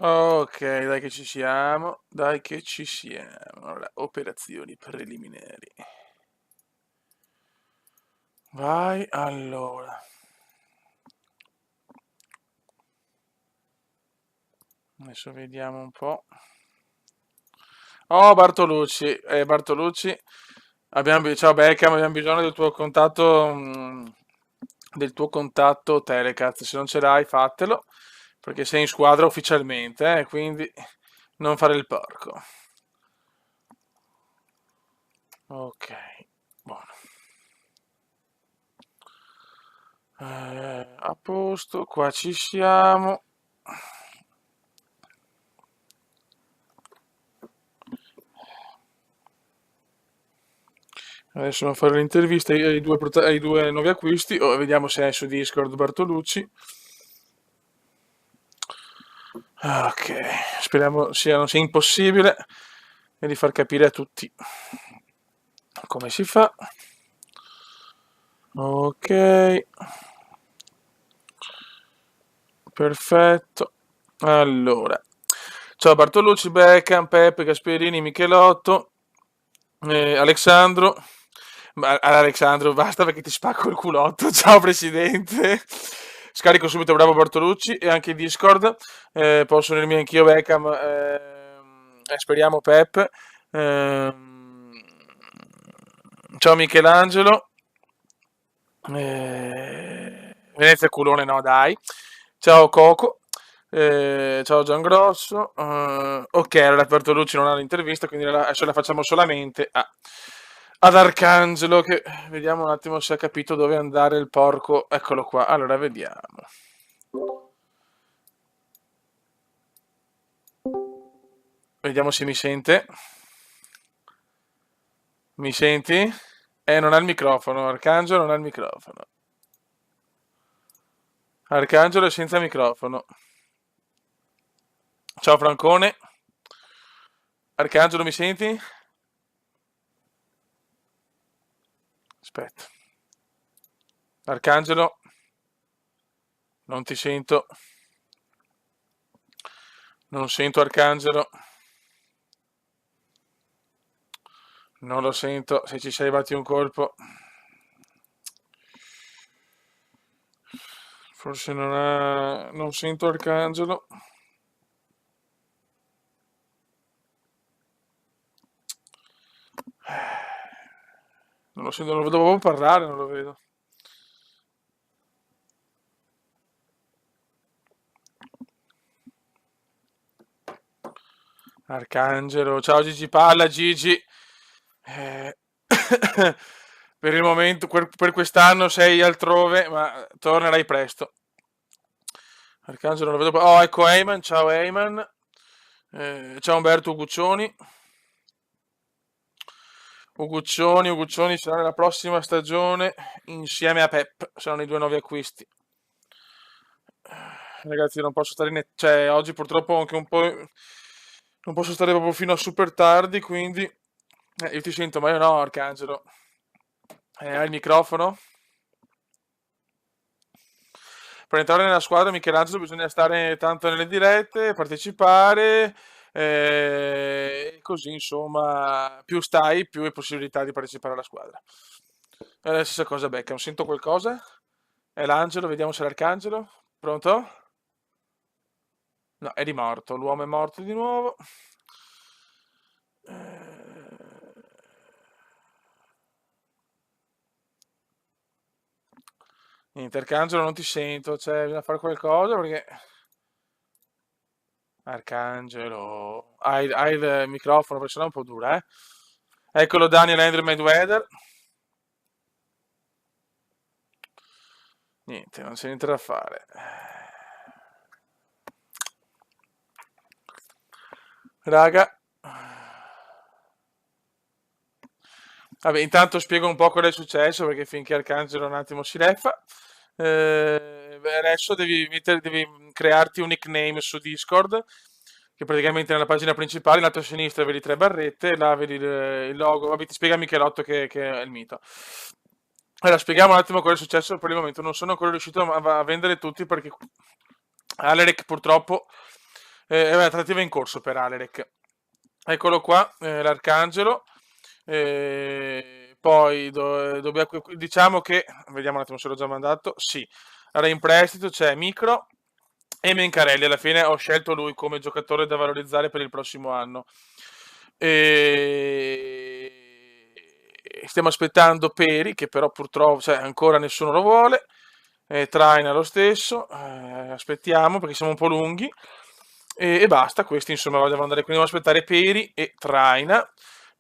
Ok, dai che ci siamo, dai che ci siamo. Allora, operazioni preliminari. Vai, allora. Adesso vediamo un po'. Oh, Bartolucci, Bartolucci, ciao Beckham, abbiamo bisogno del tuo contatto Telecast. Se non ce l'hai, fatelo, perché sei in squadra ufficialmente, quindi non fare il porco. Ok, buono. A posto, qua ci siamo. Adesso andiamo a fare l'intervista ai due nuovi acquisti. Vediamo se è su Discord Bartolucci. Ok, speriamo non sia impossibile e di far capire a tutti come si fa. Ok, perfetto. Allora, ciao Bartolucci, Beckham, Peppe, Gasperini, Michelotto, Alessandro. Ma Alessandro, basta perché ti spacco il culotto. Ciao Presidente. Scarico subito Bravo Bartolucci e anche in Discord. Posso unirmi anch'io Beckham. Speriamo Pep. Ehm, ciao Michelangelo. Venezia culone, no, dai. Ciao Coco. Ciao Giangrosso. Ok, allora Bertolucci non ha l'intervista, quindi adesso la facciamo solamente ad Arcangelo, che vediamo un attimo se ha capito dove andare il porco. Eccolo qua. Allora, vediamo. Vediamo se mi sente. Mi senti? Non ha il microfono. Arcangelo non ha il microfono. Arcangelo è senza microfono. Ciao Francone. Arcangelo, mi senti? Aspetta. Arcangelo, non ti sento. Non sento Arcangelo. Non lo sento. Se ci sei, batti un colpo. Forse non sento Arcangelo. Non lo sento, non lo vedo proprio parlare, non lo vedo. Arcangelo, ciao Gigi Palla, Gigi. Eh, per il momento, per quest'anno sei altrove, ma tornerai presto. Arcangelo non lo vedo. Oh, ecco Eyman, ciao Eyman. Ciao Umberto Guccioni. Uguccioni sarà nella prossima stagione insieme a Pep, saranno i due nuovi acquisti. Ragazzi, non posso stare cioè oggi purtroppo anche un po', non posso stare proprio fino a super tardi, quindi io ti sento, ma io no, Arcangelo. Hai il microfono? Per entrare nella squadra Michelangelo bisogna stare tanto nelle dirette, partecipare, e così insomma, più stai, più hai possibilità di partecipare alla squadra. Stessa cosa Beckham, sento qualcosa? È l'angelo, vediamo se è l'arcangelo. Pronto? No, è rimorto, l'uomo è morto di nuovo. Eh, Niente, Arcangelo non ti sento, cioè bisogna fare qualcosa perché... Arcangelo, hai il microfono, perché sennò è un po' dura, eh? Eccolo Daniel Andrew Mayweather. Niente, non c'è niente da fare. Raga. Vabbè, intanto spiego un po' cosa è successo perché finché Arcangelo un attimo si leffa. Beh, adesso devi crearti un nickname su Discord, che praticamente nella pagina principale, in alto a sinistra vedi tre barrette, là vedi il logo. Vabbè, ti spiega Michelotto che è il mito. Allora, spieghiamo un attimo cosa è successo. Per il momento non sono ancora riuscito a vendere tutti perché Aleric purtroppo Beh, trattativa in corso per Alerek. Eccolo qua, l'arcangelo. Poi diciamo che, vediamo un attimo se l'ho già mandato. Sì, allora in prestito c'è Micro e Mencarelli. Alla fine ho scelto lui come giocatore da valorizzare per il prossimo anno. Stiamo aspettando Peri, che però purtroppo ancora nessuno lo vuole. Traina lo stesso. Aspettiamo perché siamo un po' lunghi. E basta, questi insomma devono andare. Quindi devo aspettare Peri e Traina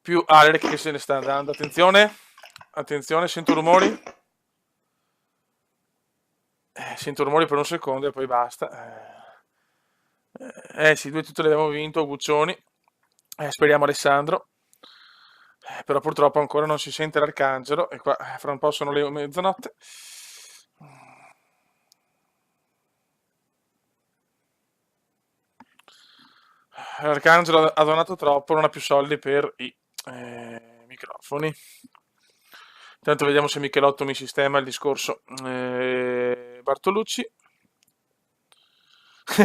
più Aleric che se ne sta andando. Attenzione, attenzione, sento rumori. Sento rumori per un secondo e poi basta. Sì, due titoli abbiamo vinto, Guccioni. Speriamo Alessandro. Però purtroppo ancora non si sente l'Arcangelo e qua fra un po' sono le mezzanotte. L'Arcangelo ha donato troppo, non ha più soldi per i microfoni. Intanto vediamo se Michelotto mi sistema il discorso. Bartolucci.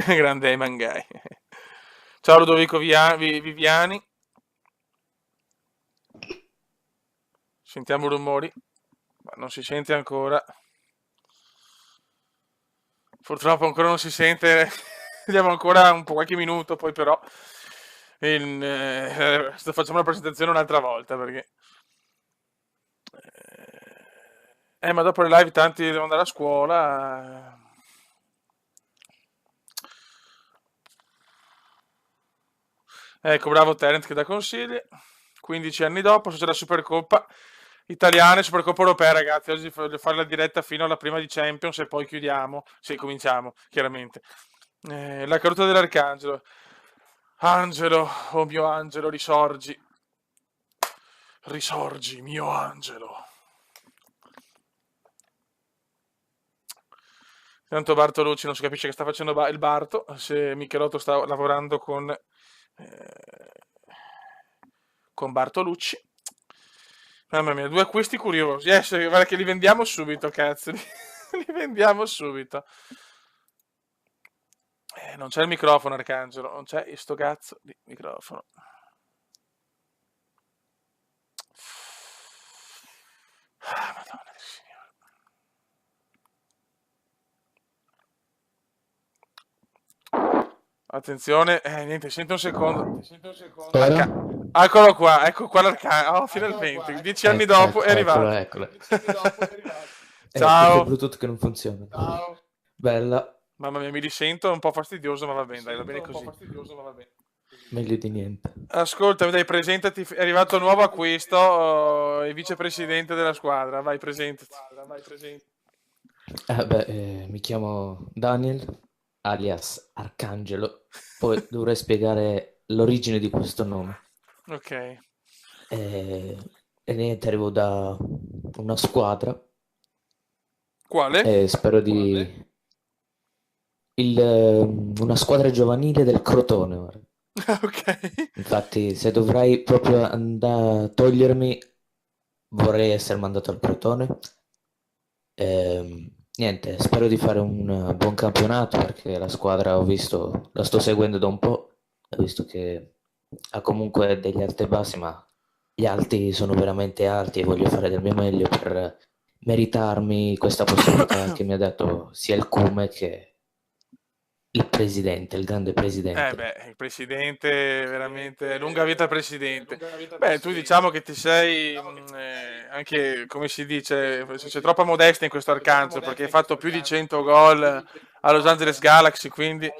Grande Mangai. Ciao Ludovico Viviani. Sentiamo rumori, ma non si sente ancora. Purtroppo ancora non si sente. Vediamo ancora un po' qualche minuto, poi però facciamo la presentazione un'altra volta perché ma dopo le live tanti devono andare a scuola. Ecco, bravo Terence che dà consigli. 15 anni dopo c'è la Supercoppa italiana e Supercoppa europea, ragazzi. Oggi voglio fare la diretta fino alla prima di Champions e poi chiudiamo. Sì, cominciamo, chiaramente. La caduta dell'Arcangelo. Angelo, oh mio angelo, risorgi. Risorgi, mio angelo. Intanto Bartolucci non si capisce che sta facendo il Barto, se Michelotto sta lavorando con Bartolucci. Mamma mia, due acquisti curiosi. Guarda che li vendiamo subito, cazzo. Li vendiamo subito. Non c'è il microfono, Arcangelo. Non c'è sto cazzo di microfono. Madonna del Signore. Attenzione, niente, sento un secondo. Eccolo qua, ecco qua l'arcangelo. Oh, finalmente, 10 anni dopo è arrivato. Eccolo. Ciao. Questo è Bluetooth che non funziona. Ciao. Bella. Mamma mia, mi risento, è un po' fastidioso, ma va bene, dai, va bene così. Meglio di niente. Ascoltami, dai, presentati, è arrivato il nuovo acquisto, il vicepresidente della squadra, vai, presentati. Mi chiamo Daniel, alias Arcangelo. Poi dovrei spiegare l'origine di questo nome. Ok. E niente, arrivo da una squadra. Quale? E spero di... una squadra giovanile del Crotone ora. Ok. Infatti, se dovrai proprio andare a togliermi, vorrei essere mandato al Crotone. Niente, spero di fare un buon campionato perché la squadra la sto seguendo da un po'. Ho visto che ha comunque degli alti e bassi, ma gli alti sono veramente alti e voglio fare del mio meglio per meritarmi questa possibilità che mi ha dato sia il Cume che il presidente, il grande presidente. Il presidente, veramente, lunga vita al presidente. Beh, tu diciamo che ti sei, anche, come si dice, c'è troppa modestia in questo Arcangelo, perché hai fatto più di 100 gol a Los Angeles Galaxy, quindi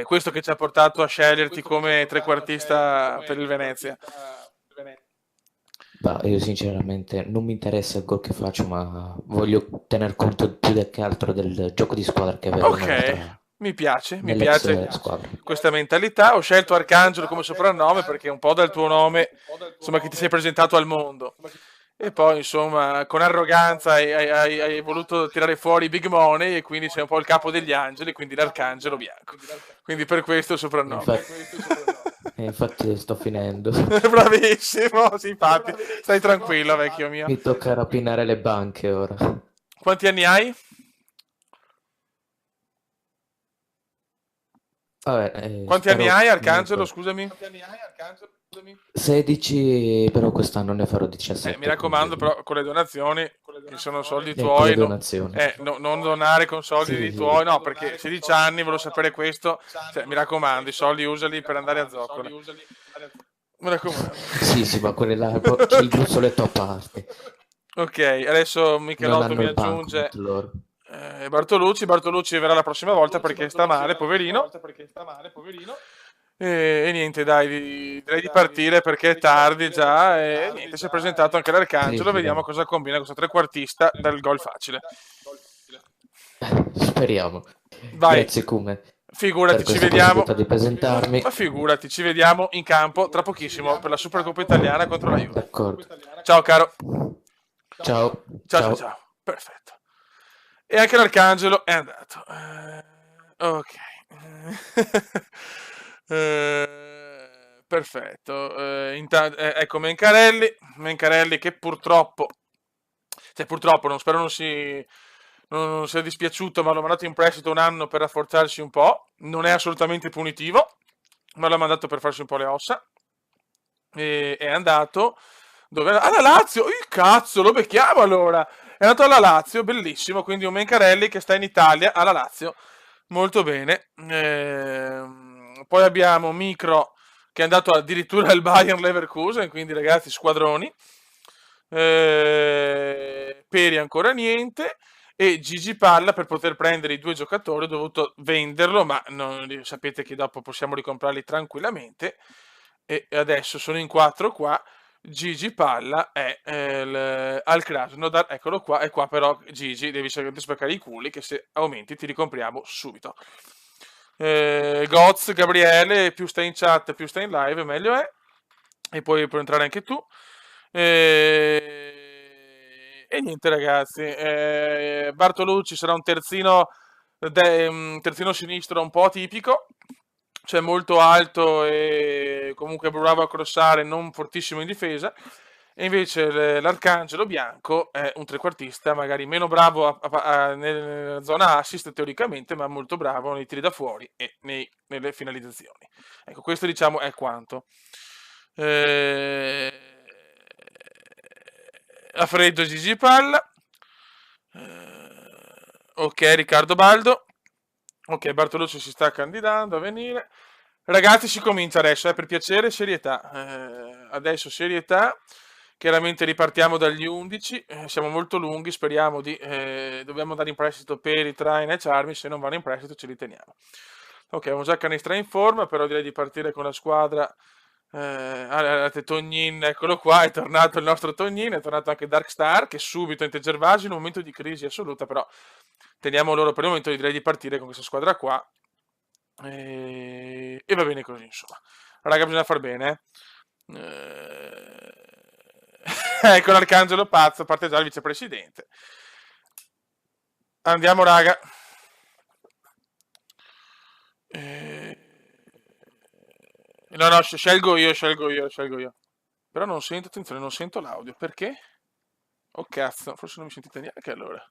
questo che ci ha portato a sceglierti come trequartista per il Venezia. Io sinceramente non mi interessa il gol che faccio, ma voglio tener conto più che altro del gioco di squadra che avevo Ok, mi piace squadra. questa mentalità. Ho scelto Arcangelo come soprannome perché è un po' dal tuo nome, insomma, che ti sei presentato al mondo. E poi, insomma, con arroganza hai voluto tirare fuori Big Money e quindi sei un po' il capo degli angeli, quindi l'Arcangelo bianco. Quindi per questo il soprannome. Infatti sto finendo. Bravissimo, sì, infatti. Stai tranquillo, vecchio mio. Mi tocca rapinare le banche ora. Quanti anni hai? Vabbè, Quanti anni spero hai, Arcangelo? comunque Scusami. 16, però quest'anno ne farò Mi 17, raccomando, quindi però, con le donazioni, che sono soldi con le tuoi, donazioni. non donare con soldi Sì, dei sì. tuoi, no, perché 16 anni, volevo sapere questo, cioè, mi raccomando, i soldi usali per andare a zoccole. Mi raccomando. Sì, sì, ma quelle là, il gruzzoletto a parte. Ok, adesso Non Michelotto hanno mi il aggiunge bancomat loro. Bartolucci verrà la prossima volta perché sta male, poverino. E niente, dai, direi di partire perché è tardi già e niente, si è presentato anche Sì, l'Arcangelo, sì, vediamo dai. cosa combina questo trequartista dal gol facile. Speriamo. Vai, Grazie, Kume, per figurati, ci questa vediamo. possibilità di presentarmi. Ma figurati, ci vediamo in campo tra pochissimo per la Supercoppa italiana contro la Juve. D'accordo. Ciao caro. Ciao, Ciao ciao ciao. ciao. Perfetto. E anche l'Arcangelo è andato. Ok. Perfetto. Ecco Mencarelli che purtroppo, cioè purtroppo, non spero non sia dispiaciuto, ma l'ho mandato in prestito un anno per rafforzarsi un po'. Non è assolutamente punitivo, ma l'ho mandato per farsi un po' le ossa. E è andato dove? Alla Lazio! Il cazzo, lo becchiamo allora! È andato alla Lazio, bellissimo. Quindi un Mencarelli che sta in Italia, alla Lazio, molto bene. Poi abbiamo Micro che è andato addirittura al Bayern Leverkusen, quindi ragazzi, squadroni. Peri ancora niente. E Gigi Palla per poter prendere i due giocatori ho dovuto venderlo, ma sapete che dopo possiamo ricomprarli tranquillamente. E adesso sono in quattro qua. Gigi Palla è al Krasnodar, eccolo qua, e qua però Gigi devi spaccare i culi che se aumenti ti ricompriamo subito. Goz, Gabriele, più stai in chat, più stai in live, meglio è. E poi puoi entrare anche tu. E niente ragazzi, Bartolucci sarà un terzino sinistro un po' atipico, cioè molto alto e comunque bravo a crossare, non fortissimo in difesa. E invece l'Arcangelo Bianco è un trequartista, magari meno bravo nella zona assist teoricamente, ma molto bravo nei tiri da fuori e nelle finalizzazioni. Ecco, questo diciamo è quanto. Eh, a freddo Gigi Palla. Ok, Riccardo Baldo. Ok, Bartolucci si sta candidando a venire. Ragazzi, si comincia adesso, per piacere, serietà. Adesso serietà. Chiaramente ripartiamo dagli 11. Siamo molto lunghi, speriamo di... dobbiamo andare in prestito per i Traina e Charmi, se non vanno in prestito ce li teniamo. Ok, abbiamo già Canestra in forma, però direi di partire con la squadra. Tognin, eccolo qua, è tornato il nostro Tognin, è tornato anche Darkstar che subito in Gervasi in un momento di crisi assoluta, però teniamo loro per il momento, direi di partire con questa squadra qua e va bene così, insomma. Raga, bisogna far bene, ecco l'Arcangelo pazzo, parte già il vicepresidente. Andiamo, raga. Eh, No, no, scelgo io. Però non sento, attenzione, non sento l'audio. Perché? Oh cazzo, forse non mi sentite neanche allora.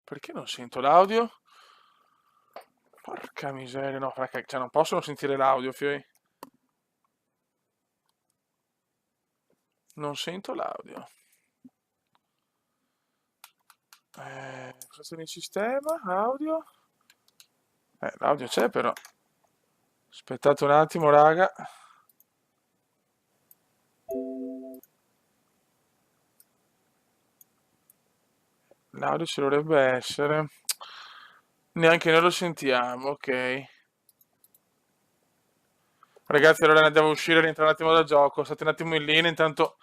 Perché non sento l'audio? Porca miseria, no, perché, cioè non possono sentire l'audio, fioi. Non sento l'audio. Cosa c'è in sistema? Audio? L'audio c'è però. Aspettate un attimo, raga. L'audio ci dovrebbe essere. Neanche noi lo sentiamo, ok. Ragazzi, allora andiamo a uscire e rientrare un attimo da gioco. State un attimo in linea, intanto...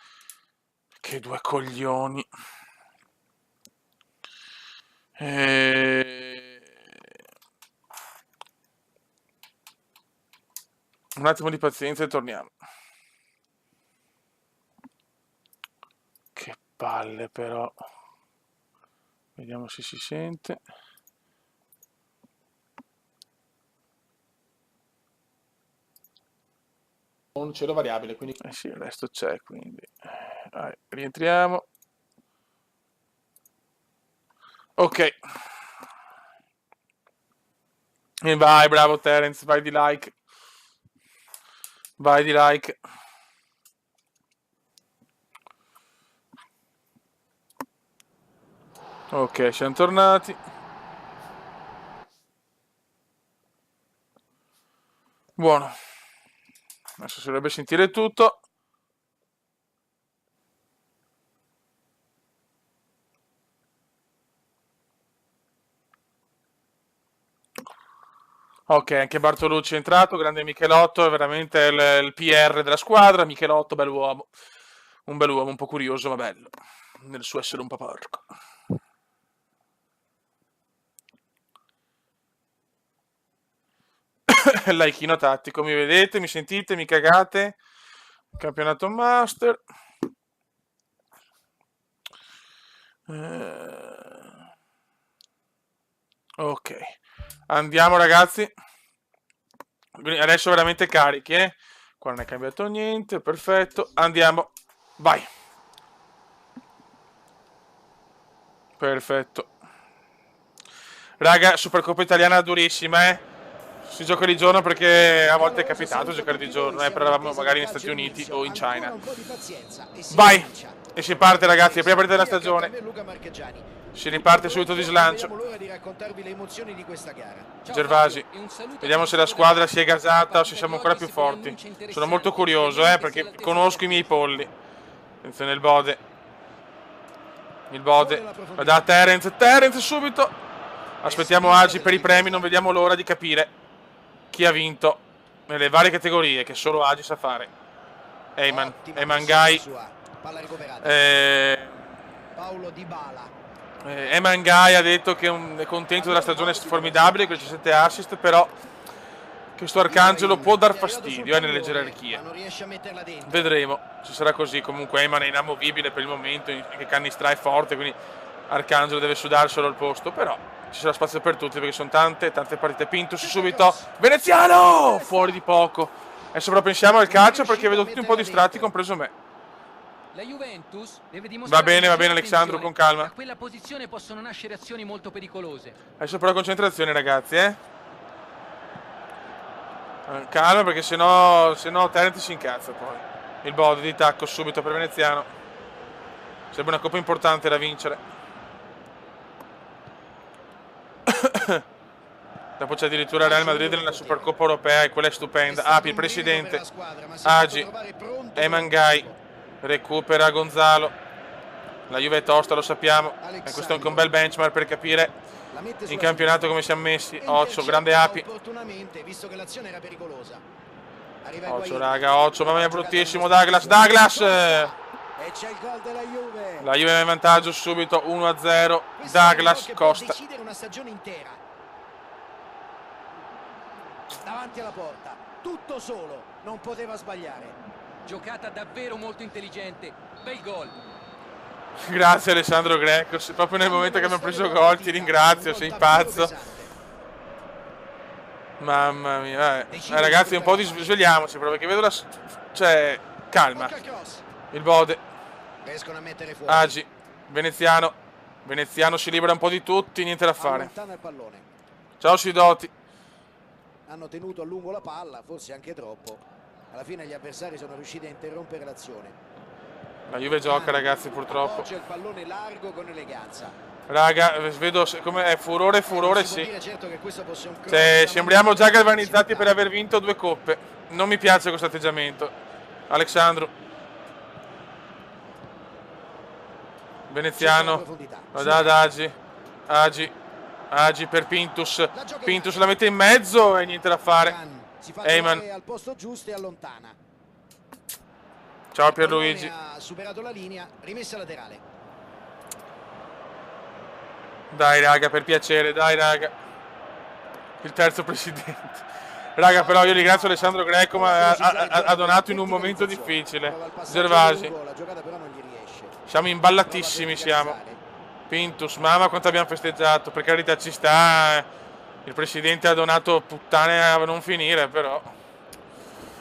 Che due coglioni. Eh, Un attimo di pazienza e torniamo. Che palle però. Vediamo se si sente. Un cielo variabile, quindi... Eh sì, il resto c'è, quindi... rientriamo. Ok. E vai, bravo Terence, vai di like. Vai di like. Ok, siamo tornati. Buono. Adesso si dovrebbe sentire tutto. Ok, anche Bartolucci è entrato, grande Michelotto, è veramente il PR della squadra. Michelotto, bell'uomo. Un bell'uomo, un po' curioso, ma bello. Nel suo essere un po' porco. Laichino tattico, mi vedete, mi sentite, mi cagate? Campionato Master. Ok, andiamo ragazzi. Adesso veramente carichi, eh? Qua non è cambiato niente, perfetto. Andiamo, vai. Perfetto. Raga, Supercoppa italiana durissima, eh? Si gioca di giorno perché a volte è capitato giocare di giorno, però eravamo magari negli Stati Uniti o in China. Vai! E si parte ragazzi, prima partita della stagione. Si riparte subito di slancio. Gervasi. Vediamo se la squadra si è gasata o se siamo ancora più forti. Sono molto curioso, perché conosco i miei polli. Attenzione il Bode. Il Bode. Da Terence. Terence subito. Aspettiamo Agi per i premi, non vediamo l'ora di capire chi ha vinto nelle varie categorie che solo Agi sa fare. Eyman Gai. Paolo Dybala. Eyman Gai ha detto che è contento della stagione formidabile con 17 assist, però questo Arcangelo può dar fastidio nelle gerarchie. Vedremo se sarà così. Comunque Eyman è inamovibile per il momento, che Cannistra è forte, quindi Arcangelo deve sudarselo al posto, però ci sarà spazio per tutti perché sono tante partite. Pintus subito, Veneziano! Fuori di poco. Adesso però pensiamo al calcio perché vedo tutti un po' distratti, compreso me. La Juventus deve Va bene Alessandro, con calma. Da quella posizione possono nascere azioni molto pericolose. Adesso però concentrazione ragazzi, calma perché sennò Terence si incazza poi. Il Bode di tacco subito per Veneziano. Sembra una coppa importante da vincere. Dopo c'è addirittura Real Madrid nella Supercoppa Europea e quella è stupenda. Api, il presidente. Agi. Eyman Gai. Recupera Gonzalo. La Juve è tosta, lo sappiamo. E questo è anche un bel benchmark per capire in campionato come siamo messi. Occhio, grande Api. Occhio raga, occhio, mamma mia, bruttissimo Douglas. E c'è il gol della Juve. La Juve è in vantaggio subito 1-0. Douglas Costa. Decidere una stagione intera. Davanti alla porta, tutto solo, non poteva sbagliare. Giocata davvero molto intelligente. Bel gol. Grazie Alessandro Greco. Proprio nel momento che abbiamo preso gol, ti ringrazio, sei pazzo. Mamma mia, ragazzi, un po' di svegliamoci proprio perché vedo cioè, calma. Il Bode. Riescono a mettere fuori. Agi, Veneziano si libera un po' di tutti, niente da fare. Allontana il pallone. Ciao Sidoti. Hanno tenuto a lungo la palla, forse anche troppo. Alla fine gli avversari sono riusciti a interrompere l'azione. La Juve gioca ragazzi purtroppo. Appoggia il pallone largo con eleganza. Raga, vedo come è furore sì. Certo che questo fosse un cioè, sembriamo già galvanizzati per aver vinto 2 coppe. Non mi piace questo atteggiamento. Alessandro. Veneziano. Lo dà ad Agi per Pintus. Pintus la mette in mezzo e niente da fare. Eyman. Al posto giusto e allontana. Ciao Pierluigi. Ha superato la linea, rimessa laterale. Dai raga, per piacere, dai raga. Il terzo presidente. Raga, però io ringrazio Alessandro Greco, ma ha donato in un momento difficile. Gervasi. Siamo imballatissimi, siamo. Pintus, mamma quanto abbiamo festeggiato. Per carità ci sta. Il presidente ha donato puttane a non finire, però.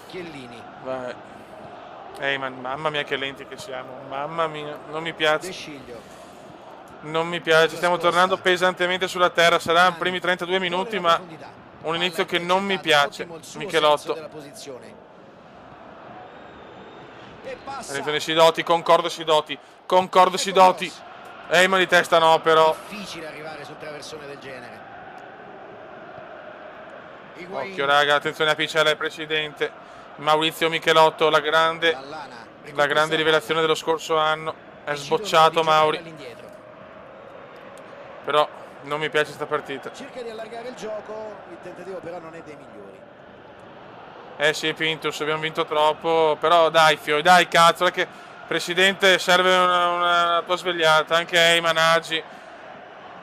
Chiellini. Vai. Eyman, mamma mia che lenti che siamo. Mamma mia, non mi piace. De Sciglio. Non mi piace, stiamo tornando pesantemente sulla terra. Saranno i primi 32 minuti, ma un inizio che non mi piace. Michelotto. Attenzione Sidoti, concordo Sidoti. Concordo Sidoti. Ma di testa no, però. Difficile arrivare su traversone del genere. Occhio raga, attenzione a Picella, il presidente. Maurizio Michelotto, la grande rivelazione dello scorso anno. È sbocciato Mauri. Però non mi piace sta partita. Cerca di allargare il gioco, il tentativo però non è dei migliori. Sì, Pintus, abbiamo vinto troppo. Però dai, Fio, dai, cazzo, perché presidente serve una tua svegliata. Anche Eyman, Hagi,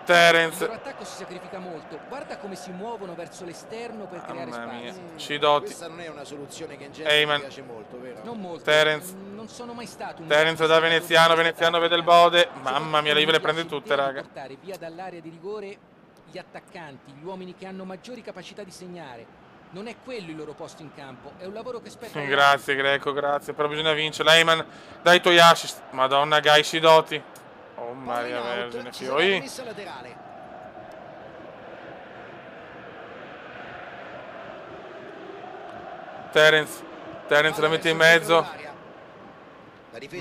Terence. Il loro attacco si sacrifica molto. Guarda come si muovono verso l'esterno per creare spazi. Sidoti. Questa non è una soluzione che in genere Eyman. mi piace molto, vero? Non molto. Terence. Non sono mai stato un Terence da Veneziano, Veneziano vede il bode. Mamma mia, la Juve le prende tutte, raga. Portare via dall'area di rigore gli attaccanti, gli uomini che hanno maggiori capacità di segnare. Non è quello il loro posto in campo, è un lavoro che spetta. Grazie Greco, grazie. Però bisogna vincere. Eyman, dai i tuoi assist. Madonna, Gai Sidoti. Oh Maria Vergine, Fioi. Terence la mette in mezzo.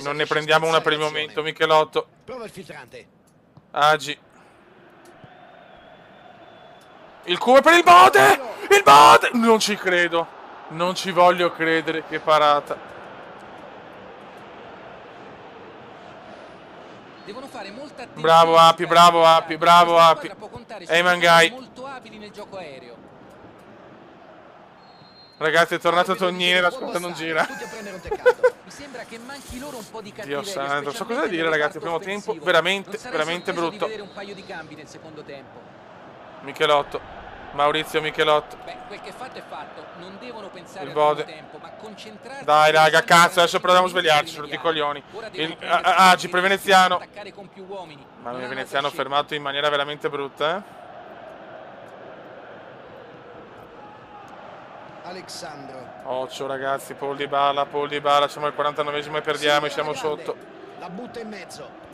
Non ne prendiamo una per il momento. Michelotto. Prova il filtrante. Hagi. Il cuore per il Bode! Il Bode! Non ci credo. Non ci voglio credere, che parata. Devono fare molta attenzione. Bravo Api, bravo Api, bravo Api. Eyman Gai. Molto abili nel gioco aereo. Ragazzi, è tornato Tognini, la squadra non gira. Mi sembra che manchi loro un po' di cattiveria. Dio santo, non so cosa dire ragazzi, il primo tempo veramente brutto. Vedere un paio di cambi nel secondo tempo. Michelotto, Maurizio Michelotto. Beh, quel che fatto è fatto, non devono pensare Il al Bode. primo tempo, ma concentrarsi. Dai raga, cazzo, adesso proviamo a svegliarci, sono tutti i coglioni. Hagi per Veneziano. Attaccare con più uomini. Ma il Veneziano fermato in maniera veramente brutta, Alexandro. Occhio ragazzi, Paul Dybala, siamo al 49esimo e perdiamo e siamo sotto. La butta in mezzo.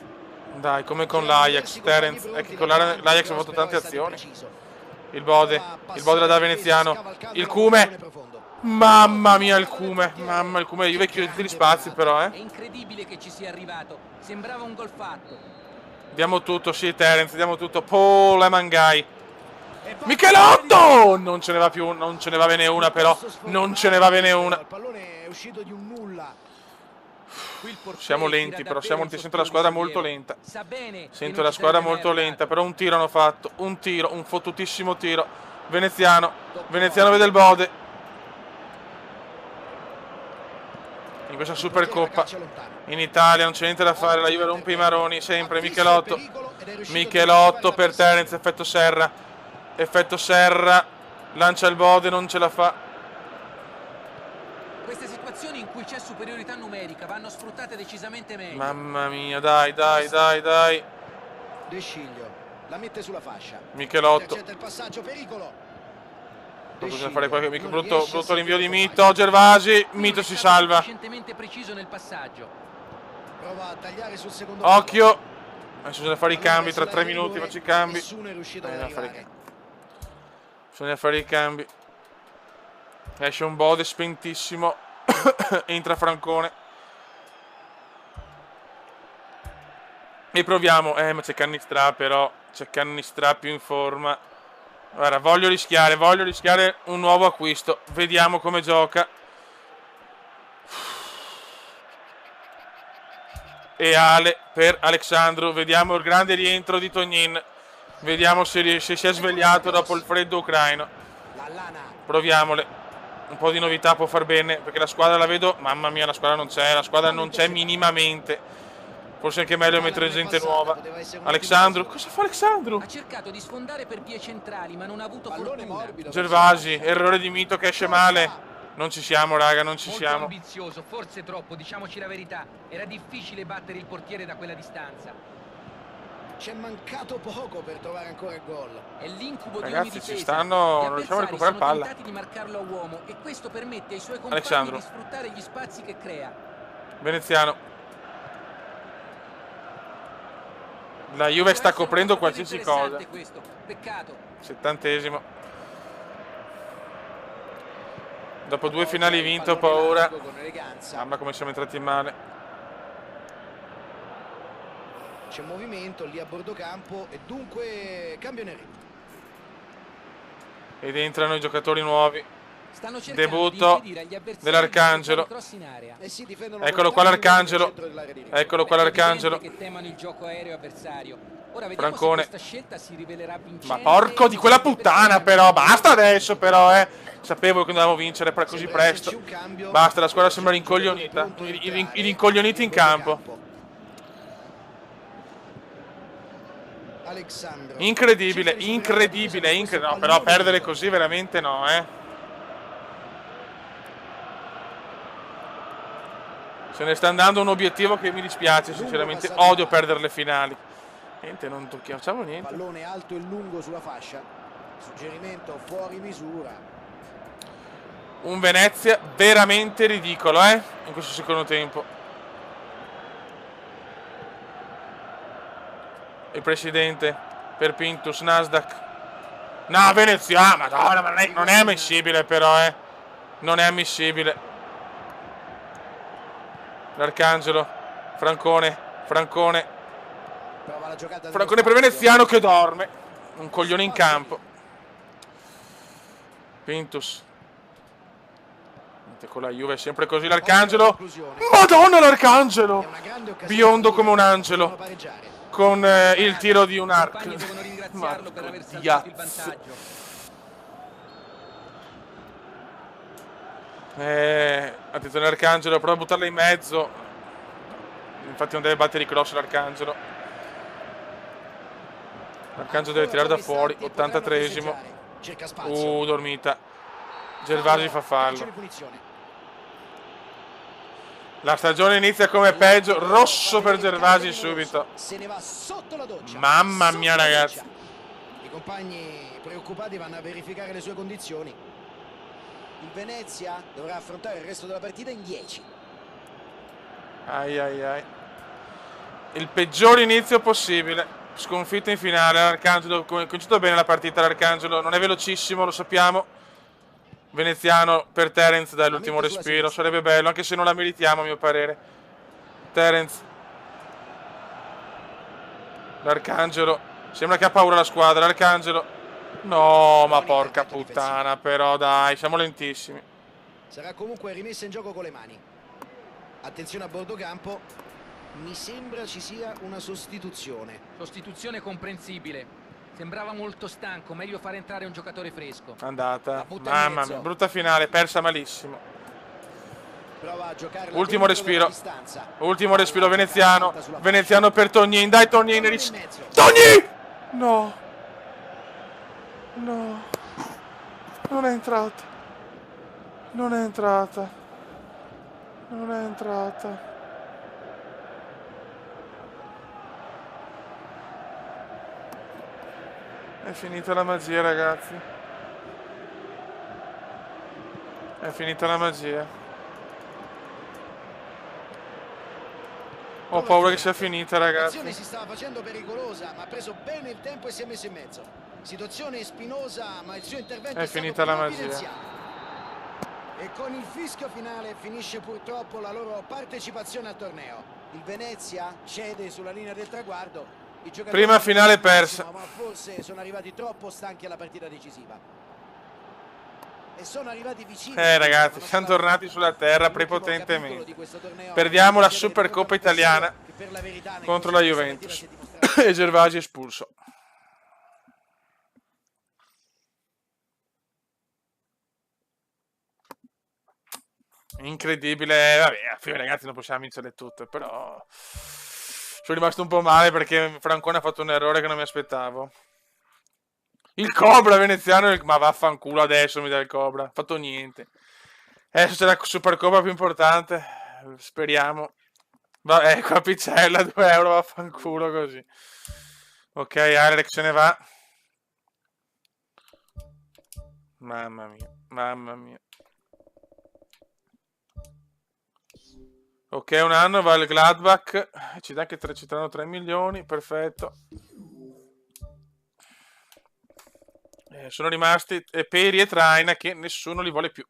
Dai, come con l'Ajax, Terence, è che con l'Ajax ha fatto tante azioni. Il Bode la dà Veneziano. Il Cume. Mamma mia il Cume. Mamma il Cume, io vecchio tutti gli spazi però, È incredibile che ci sia arrivato. Sembrava un gol fatto. Diamo tutto, sì, Terence, diamo tutto. Paul Emangai. Michelotto! Non ce ne va più, non ce ne va bene una però. Non ce ne va bene una. Il pallone è uscito di un nulla. Siamo lenti, però sento la squadra molto lenta. Sento la squadra molto lenta, però un tiro hanno fatto, un fottutissimo tiro. Veneziano vede il Bode. In questa Supercoppa in Italia non c'è niente da fare, la Juve rompe i maroni sempre. Michelotto per Terence, effetto Serra, lancia il Bode, non ce la fa. Queste situazioni in cui c'è superiorità numerica vanno sfruttate decisamente meglio. Mamma mia, dai. De Sciglio la mette sulla fascia. Michelotto. Il passaggio, pericolo. Bisogna fare qualche brutto rinvio di Mito. Gervasi, Mito si salva. Sufficientemente preciso nel passaggio. Prova a tagliare sul secondo. Occhio. Adesso bisogna fare i cambi, tra 3 minuti faccio i cambi. Nessuno è riuscito ad arrivare. Bisogna fare i cambi. Esce un Bode spentissimo. Entra Francone. E proviamo. Ma c'è Cannistrà però. C'è Cannistrà più in forma. Guarda, voglio rischiare un nuovo acquisto. Vediamo come gioca. E Ale per Alexandro. Vediamo il grande rientro di Tognin. Vediamo se si è svegliato dopo il freddo ucraino. Proviamole. Un po' di novità può far bene, perché la squadra la vedo. Mamma mia, la squadra non c'è minimamente. Forse è anche meglio mettere gente nuova. Alexandro, cosa fa Alexandro? Ha cercato di sfondare per vie centrali, ma non ha avuto fortuna. Gervasi, errore di Mito che esce male. Non ci siamo, raga, non ci siamo. Molto ambizioso, forse troppo, diciamoci la verità. Era difficile battere il portiere da quella distanza. C'è mancato poco per trovare ancora il gol. È l'incubo di Ragazzi, ogni difesa. ci stanno, non riusciamo a recuperare palla. Sono tentati di marcarlo a uomo e questo permette ai suoi compagni Alexandro. di sfruttare gli spazi che crea. Veneziano. La Juve sta Può essere coprendo un'occasione qualsiasi cosa. interessante questo. Peccato. 70esimo. Dopo 2 Appoggia finali il vinto ho pallone paura. largo con eleganza. Mamma come siamo entrati male. C'è movimento lì a bordo campo e dunque cambiano il ritmo. Ed entrano i giocatori nuovi. Stanno cercando di Debutto impedire agli avversari dell'Arcangelo. di sfruttare i cross in area. E si difendono Eccolo qua lontani nel l'Arcangelo. centro dell'area di rigore. Eccolo qua È evidente l'Arcangelo. che temano il gioco aereo avversario. Ora vediamo Francone. se questa scelta si rivelerà vincente. Ma porco di quella puttana però. Basta adesso però Sapevo che dovevamo vincere così Sembra presto. esserci un cambio. Basta, la squadra sembra rincoglionita. Pronto a I entrare rincoglioniti in bordo campo. Alexandro. Incredibile, incredibile, no, però perdere così veramente no, Se ne sta andando un obiettivo che mi dispiace, sinceramente odio perdere le finali. Niente, non tocchiamo niente. Pallone alto e lungo sulla fascia. Suggerimento fuori misura. Un Venezia veramente ridicolo, in questo secondo tempo. Il presidente per Pintus, Nasdaq. No, Venezia, madonna, ma non è ammissibile però, Non è ammissibile. L'Arcangelo, Francone. Prova la giocata Francone per Veneziano che dorme. Un coglione in campo. Pintus. Con la Juve è sempre così l'Arcangelo. Madonna l'Arcangelo! Biondo come un angelo. Con il tiro di un arco. Devono ringraziarlo per aver salvato il Diaz. vantaggio. Attenzione l'Arcangelo, prova a buttarla in mezzo. Infatti non deve battere i cross l'Arcangelo. L'Arcangelo deve tirare da fuori. 83esimo. Dormita. Gervasi fa fallo. La stagione inizia come peggio. Rosso per Gervasi subito. Se ne va sotto la doccia. Mamma mia ragazzi. I compagni preoccupati vanno a verificare le sue condizioni. Il Venezia dovrà affrontare il resto della partita in 10. Ai ai ai. Il peggior inizio possibile. Sconfitto in finale. L'Arcangelo ha cominciato bene la partita. L'Arcangelo non è velocissimo, lo sappiamo. Veneziano per Terence dà l'ultimo respiro. Sarebbe bello, anche se non la meritiamo a mio parere. Terence. L'Arcangelo. Sembra che ha paura la squadra. L'Arcangelo. No, ma porca puttana, però dai, siamo lentissimi. Sarà comunque rimessa in gioco con le mani. Attenzione a bordo campo. Mi sembra ci sia una sostituzione. Sostituzione comprensibile. Sembrava molto stanco, meglio fare entrare un giocatore fresco. Andata. Mamma mia, brutta finale, persa malissimo. Prova a giocare ultimo respiro. Ultimo respiro veneziano. Veneziano per Tognin. Dai Tognin. Tognin! No. No. Non è entrata. Non è entrata. Non è entrata. È finita la magia, ragazzi. È finita la magia. Ho paura che sia finita, ragazzi. L'azione si stava facendo pericolosa, ma ha preso bene il tempo e si è messo in mezzo. Situazione spinosa, ma il suo intervento è finita la magia. E con il fischio finale finisce purtroppo la loro partecipazione al torneo. Il Venezia cede sulla linea del traguardo. Prima finale persa. Ma forse sono arrivati troppo stanchi alla partita decisiva. E sono arrivati vicini. Ragazzi, siamo tornati sulla terra prepotentemente. Perdiamo la Supercoppa italiana contro la Juventus. E Gervasi espulso. Incredibile. Vabbè, ragazzi, non possiamo vincere tutto, però sono rimasto un po' male perché Francone ha fatto un errore che non mi aspettavo. Il Cobra veneziano, ma vaffanculo adesso mi dà il Cobra. Ha fatto niente. Adesso c'è la Supercoppa più importante. Speriamo. Ecco la Pizzella, 2 euro, vaffanculo così. Ok, Alex se ne va. Mamma mia, mamma mia. Ok, un anno va il Gladbach, ci dà anche ci daranno 3 milioni, perfetto. Sono rimasti Peri e Traina che nessuno li vuole più.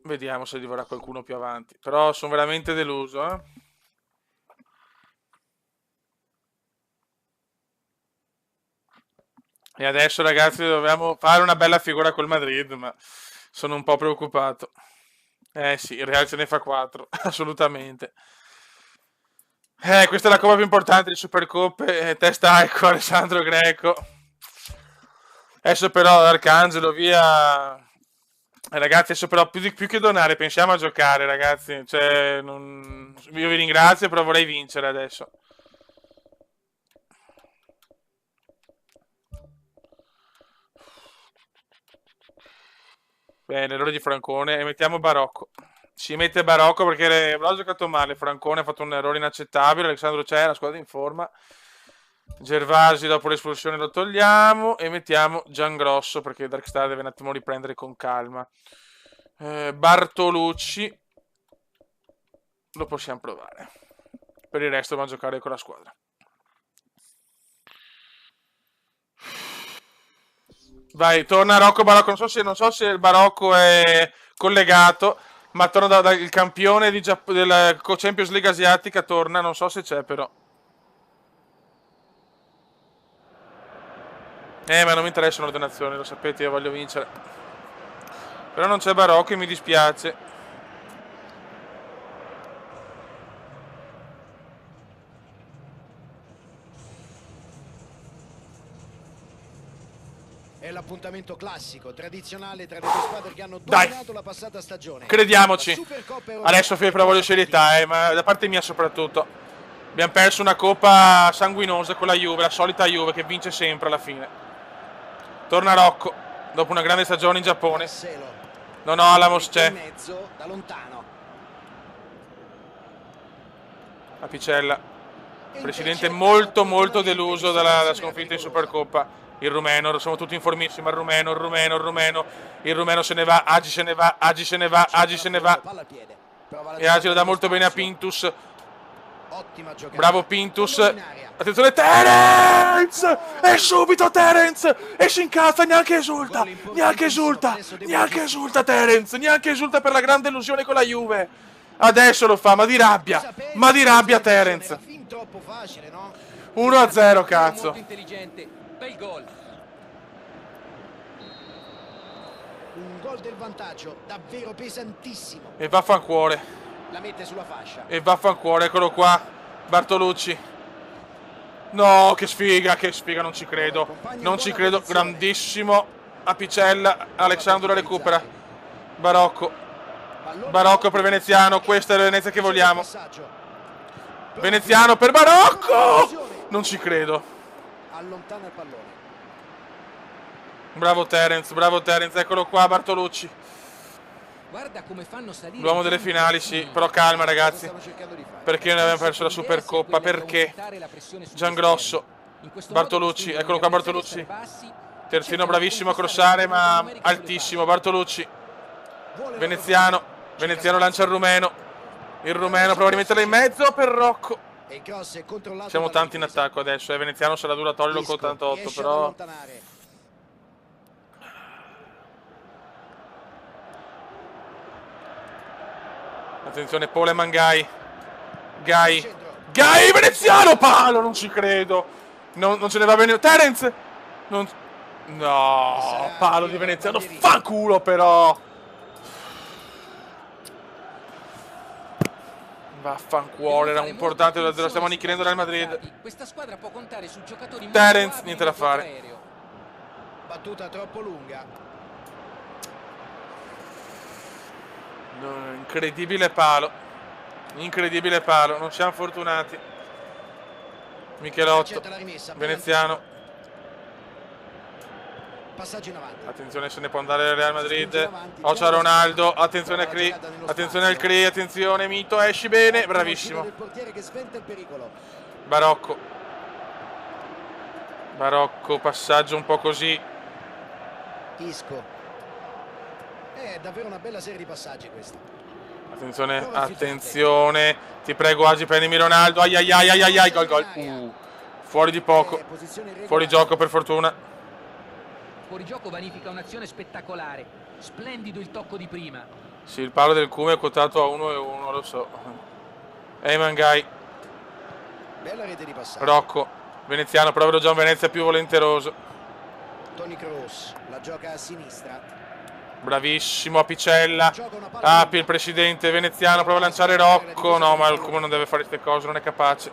Vediamo se arriverà qualcuno più avanti. Però sono veramente deluso, eh. E adesso, ragazzi, dobbiamo fare una bella figura col Madrid, ma sono un po' preoccupato. Sì, il Real ce ne fa 4, assolutamente. Questa è la coppa più importante di Supercoppe. Testa ecco, Alessandro Greco. Adesso però Arcangelo, via. Ragazzi, adesso però più che donare, pensiamo a giocare, ragazzi. Cioè, io vi ringrazio, però vorrei vincere adesso. Bene, l'ora di Francone e mettiamo Barocco. Si mette Barocco perché l'ho giocato male. Francone ha fatto un errore inaccettabile. Alessandro c'è, la squadra in forma. Gervasi dopo l'espulsione lo togliamo e mettiamo Giangrosso perché Darkstar deve un attimo riprendere con calma. Bartolucci lo possiamo provare. Per il resto dobbiamo giocare con la squadra. Vai, torna Rocco Barocco. Non so se il Barocco è collegato, ma torna dal campione della Champions League asiatica. Torna, non so se c'è però. Ma non mi interessano le donazioni, lo sapete, io voglio vincere. Però non c'è Barocco e mi dispiace. È l'appuntamento classico, tradizionale tra le due squadre che hanno dominato la passata stagione. Crediamoci. Adesso però voglio serietà, ma da parte mia soprattutto. Abbiamo perso una coppa sanguinosa con la Juve, la solita Juve che vince sempre alla fine. Torna Rocco, dopo una grande stagione in Giappone. No, Alamos c'è. Apicella. Presidente molto deluso dalla sconfitta in Supercoppa. Il rumeno, siamo tutti informissimi. Il rumeno se ne va, Agi se ne va. E Agi lo dà molto bene a Pintus. Bravo Pintus. Attenzione Terence! E subito Terence! E si incazza, neanche esulta Terence, neanche esulta per la grande illusione con la Juve. Adesso lo fa, ma di rabbia Terence. 1-0, cazzo. Bel gol. Un gol del vantaggio davvero pesantissimo. E vaffancuore. La mette sulla fascia. E vaffancuore, eccolo qua. Bartolucci. No, che sfiga, non ci credo. Grandissimo. Apicella, Alessandro la recupera. Barocco per Veneziano, questa è la Venezia che vogliamo. Veneziano per Barocco! Non ci credo. Allontana il pallone. Bravo Terence, eccolo qua Bartolucci. Guarda come fanno salire. L'uomo delle finali, sì, però calma ragazzi. Perché noi abbiamo perso la Supercoppa? Perché? Giangrosso, Bartolucci, eccolo qua Bartolucci. Terzino bravissimo a crossare, ma altissimo. Bartolucci. Veneziano lancia il rumeno prova a rimetterla in mezzo per Rocco. Siamo tanti in attacco adesso, Veneziano sarà dura toglierlo con 88, però attenzione Pole Mangai. Gai, Veneziano, palo, non ci credo. Non ce ne va bene. Terence. No, palo di Veneziano, fa culo però. Vaffanculo, era importante, lo stiamo annichilendo nel Madrid. Questa squadra può contare su giocatori. Terence, niente da fare. Battuta troppo lunga. Incredibile palo, non siamo fortunati. Michelotto, Veneziano. Passaggio in avanti. Attenzione, se ne può andare il Real Madrid. Ocia Ronaldo, attenzione al Cri, attenzione Mito, esci bene, bravissimo. Barocco, passaggio un po' così. Isco. È davvero una bella serie di passaggi questa. Attenzione, attenzione. Ti prego, Agi, prendimi Ronaldo. Ai ai ai ai ai ai, gol gol. Fuori di poco. Fuori gioco per fortuna. Fuori gioco vanifica un'azione spettacolare. Splendido il tocco di prima. Sì, il palo del Cume è quotato a 1-1, lo so. Eyman Gai. Bella rete di passaggio. Rocco. Veneziano, però Gian Venezia più volenteroso. Toni Kroos la gioca a sinistra. Bravissimo, Apicella. Api, il presidente veneziano, prova a lanciare Rocco. No, ma il Cume non deve fare queste cose, non è capace.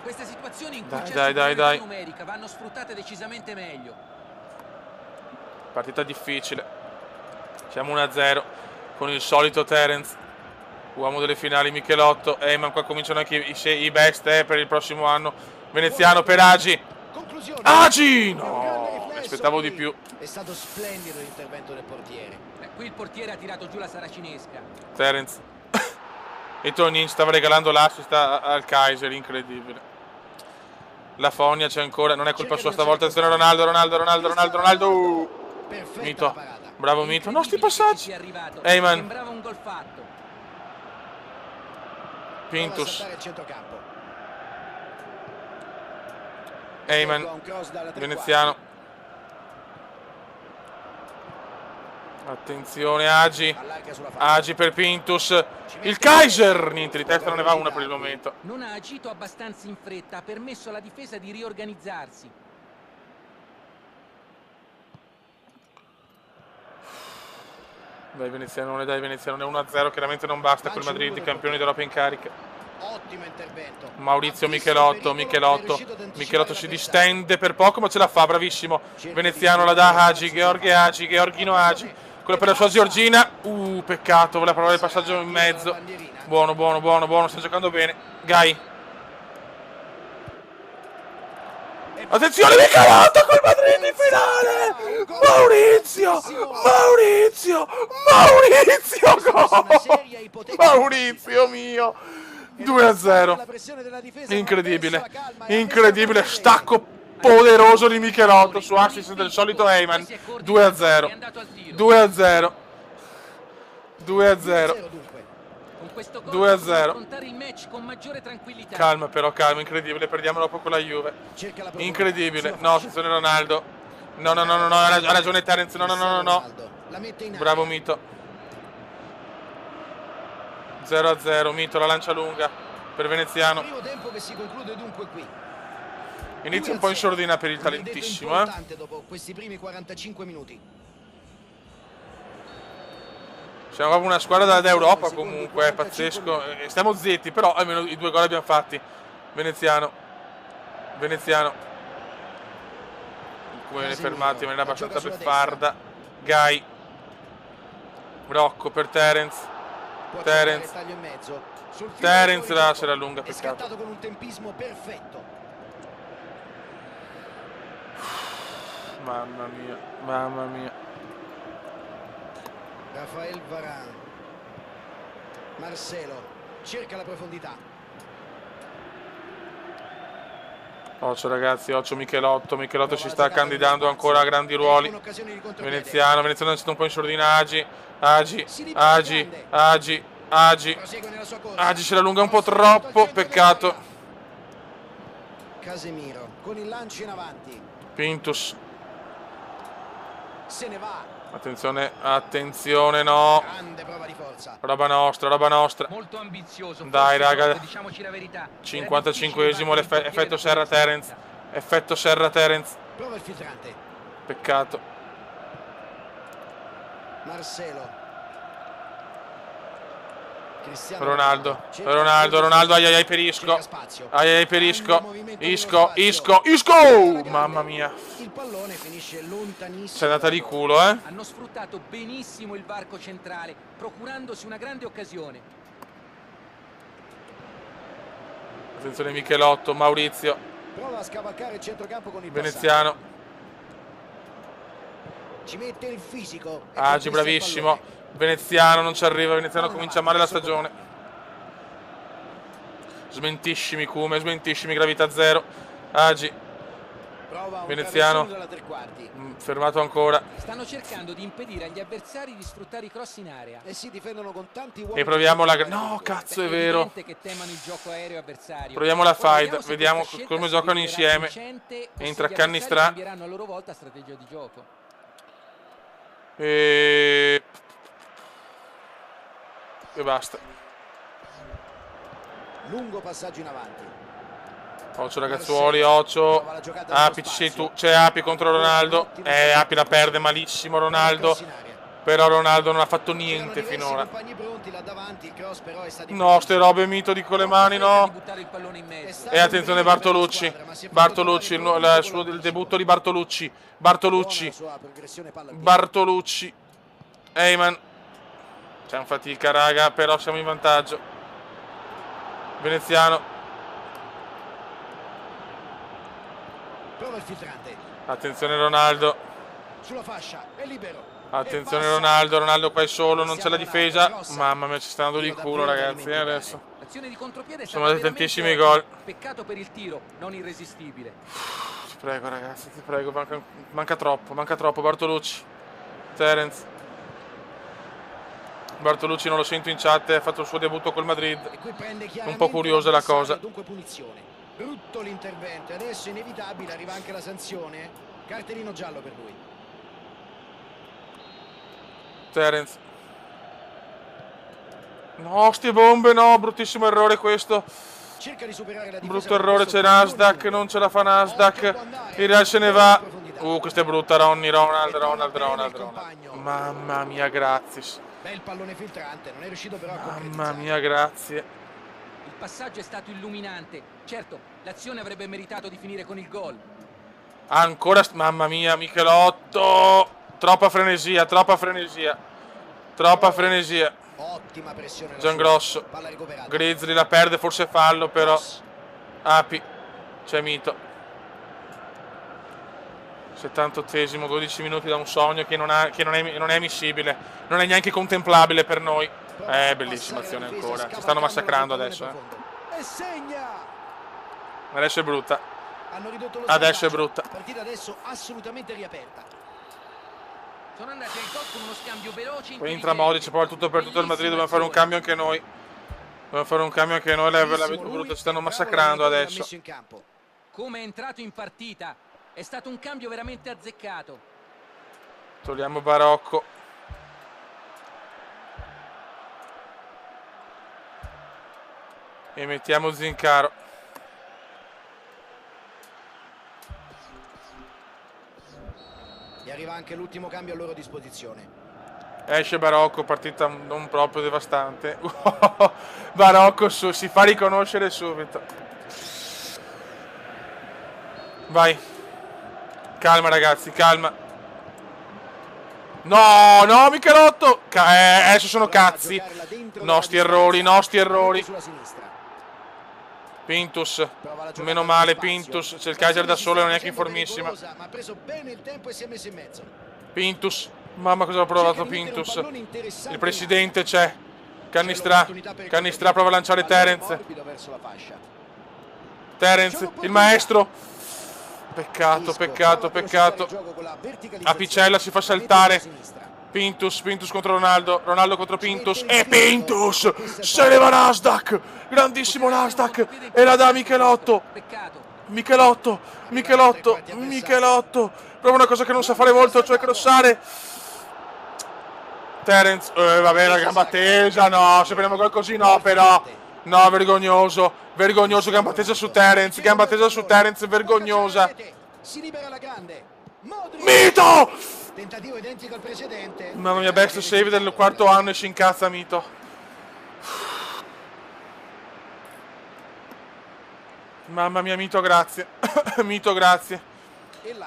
Queste situazioni in cui Dai, c'è dai, dai, superiorità dai. numerica vanno sfruttate decisamente meglio. Partita difficile. Siamo 1-0 con il solito Terence. Uomo delle finali Michelotto. Eyman, qua cominciano anche i best per il prossimo anno. Veneziano per Agi. Conclusione. Agi! Un grande No, riflesso mi aspettavo qui. di più. È stato splendido l'intervento del portiere. Qui il portiere ha tirato giù la saracinesca. Terence. E Tonin stava regalando l'assist al Kaiser, incredibile. La Fonia c'è ancora, non è colpa sua stavolta. Attenzione Ronaldo. Perfetta Mito. la parata. Bravo Mito. No, sti Incredibile che ci passaggi. sia arrivato. Eyman. Sembrava un gol fatto. Prova a Pintus. saltare il centrocampo. Eyman. Ecco un cross dalla tre Veneziano. Attenzione Agi. quarti. Allarga sulla fascia. Agi per Pintus. Il Kaiser. Niente, di testa non ne va una per il momento. Non ha agito abbastanza in fretta, ha permesso alla difesa di riorganizzarsi. Dai Veneziano, dai Veneziano, 1-0, chiaramente non basta quel Madrid, campioni d'Europa in carica. Ottimo intervento. Maurizio Ha visto il pericolo, Michelotto è riuscito ad anticipare Michelotto si l'avversario. distende per poco ma ce la fa, bravissimo. Veneziano la dà a Agi, Gheorghino Agi. Quello per la sua Giorgina. Peccato, voleva provare il passaggio in mezzo. Buono, sta giocando bene. Gai. Attenzione Michelotto col Madrid in finale! Maurizio! Gol! Maurizio mio! 2-0. Incredibile, stacco poderoso di Michelotto su assist del solito Eyman. 2-0. 2-0. Con questo gol 2-0. possono affrontare il match con maggiore tranquillità. Calma però, calma, incredibile, perdiamo dopo con la Juve. Incredibile. No, attenzione Ronaldo. No, ha ragione Terence. No. Bravo Mito. 0-0, Mito, la lancia lunga per Veneziano. Primo tempo che si conclude dunque qui. Inizia un po' in sordina per il Un vendetto talentissimo, importante dopo questi primi 45 minuti. Siamo proprio una squadra d'Europa comunque, è pazzesco. Stiamo zitti, però almeno i 2 gol abbiamo fatti. Veneziano. Come viene fermato in maniera abbastanza beffarda. Gai. Rocco per Terence. Può Terence. cercare il taglio in mezzo. Sul filo Terence del la fuorigioco. se la allunga, È peccato. scattato con un tempismo perfetto. Mamma mia. Rafael Varane. Marcelo cerca la profondità. Occhio ragazzi, occhio Michelotto si sta candidando ancora a grandi ruoli. Un'occasione di contropiede. Veneziano è stato un po' in sordina. Agi. Prosegue nella sua corsa. Agi ce la allunga un po' troppo, peccato. Casemiro con il lancio in avanti. Pintus. Se ne va. Attenzione, no. Grande prova di forza. Roba nostra. Molto ambizioso. Dai, forse raga. troppo, diciamoci la verità. 55esimo, effetto Serra Terence. Prova il filtrante. Peccato. Marcelo. Cristiano Ronaldo, Cerca ai per Isco. cerca spazio. Ai per Isco. Grande movimento nello Isco. spazio. Mamma mia. Il pallone finisce lontanissimo. C'è andata di culo, Hanno sfruttato benissimo il varco centrale, procurandosi una grande occasione. Attenzione Michelotto, Maurizio, Prova a scavalcare il centrocampo con il Veneziano. passaggio. Ci mette il fisico. e Agi conquista il bravissimo. pallone. Veneziano non ci arriva, Veneziano comincia male la stagione. Smentiscimi Cume, gravità zero. Agi. Prova un Veneziano. traversone dalla tre quarti. Fermato ancora. Stanno cercando di impedire agli avversari di sfruttare i cross in area. E si difendono con tanti uomini. E proviamo la... di No, rigore. cazzo, è È vero. evidente che temano il gioco aereo avversario. Proviamo la Ora fight, se vediamo questa scelta come si giocano rivelerà insieme. vincente o se Entra gli avversari Cannistra. cambieranno a loro volta strategia di gioco. E basta. Lungo passaggio in avanti. Occhio ragazzuoli, occhio. Prova la giocata nello Api, ci sei spazio. tu. C'è Api contro Ronaldo. Api la perde malissimo Ronaldo. Però Ronaldo non ha fatto niente finora. No, ste robe mito di con le mani, no. E attenzione Bartolucci. Bartolucci, il debutto di Bartolucci. Bartolucci. Bartolucci. Eyman. C'è un fatica, raga, però siamo in vantaggio. Veneziano. Prova il filtrante. Attenzione Ronaldo. Sulla fascia, è libero. Attenzione Ronaldo, Ronaldo qua è solo, non c'è la difesa. Mamma mia, ci sta andando di culo ragazzi, adesso. L'azione di contropiede è Sono stata andati veramente tantissimi ottima. gol. Peccato per il tiro, non irresistibile. Ti prego ragazzi, ti prego, manca troppo. Bartolucci. Terence. Bartolucci non lo sento in chat, ha fatto il suo debutto col Madrid. E qui prende Un chiaramente po' curiosa la cosa. Dunque punizione. Brutto l'intervento, adesso inevitabile arriva anche la sanzione. Cartellino giallo per lui. Terence. No, ste bombe, no, bruttissimo errore questo. Cerca di superare la difesa. Brutto errore, c'è Nasdaq, non ce la fa Nasdaq. Il Real se ne va. Questa è brutta, Ronald. Mamma mia, grazie. Bel pallone filtrante, non è riuscito però a concretizzare. Mamma mia, grazie. Il passaggio è stato illuminante. Certo, l'azione avrebbe meritato di finire con il gol. Ancora, mamma mia, Michelotto. Troppa frenesia. Ottima pressione. Giangrosso. Palla recuperata. Grizzly la perde, forse fallo, però. Api. C'è Mito. 78esimo, 12 minuti da un sogno che non è ammissibile. Non è neanche contemplabile per noi. Bellissima azione ancora. Ci stanno massacrando adesso. E segna! Adesso è brutta. Hanno ridotto lo Adesso è svantaggio. brutta. Partita adesso assolutamente riaperta. Sono andati al gol con uno scambio veloce. Poi entra Modric, poi tutto per tutto il Madrid. Dobbiamo fare un cambio anche noi. La brutta, ci stanno massacrando adesso. Messo in campo. Come è entrato in partita. È stato un cambio veramente azzeccato. Togliamo Barocco. E mettiamo Zincaro. E arriva anche l'ultimo cambio a loro disposizione. Esce Barocco, partita non proprio devastante. Barocco si fa riconoscere subito. Vai. Calma ragazzi, calma. No, Michelotto. Adesso sono cazzi. Nostri errori. Sulla sinistra. Pintus. Meno male Pintus. C'è il Kaiser da solo, non è neanche in formissima. Ma ha preso bene il tempo e si è messo in mezzo. Pintus. Mamma cosa ha provato Pintus. Il presidente c'è. Cannistra prova a lanciare Terence. Terence, il maestro. Peccato. Apicella si fa saltare. Pintus contro Ronaldo contro Pintus. E Pintus se ne va Nasdaq. Grandissimo Nasdaq. E la dà Michelotto. Michelotto. Prova una cosa che non sa fare molto, cioè crossare. Terence, vabbè, la gamba tesa, no, se prendiamo gol così no, però. No, vergognoso, gamba tesa su Terence, vergognosa. Si libera la grande. Mito! Tentativo identico al precedente. Mamma mia, best save del quarto anno e si incazza Mito. Mamma mia, Mito, grazie. Grazie.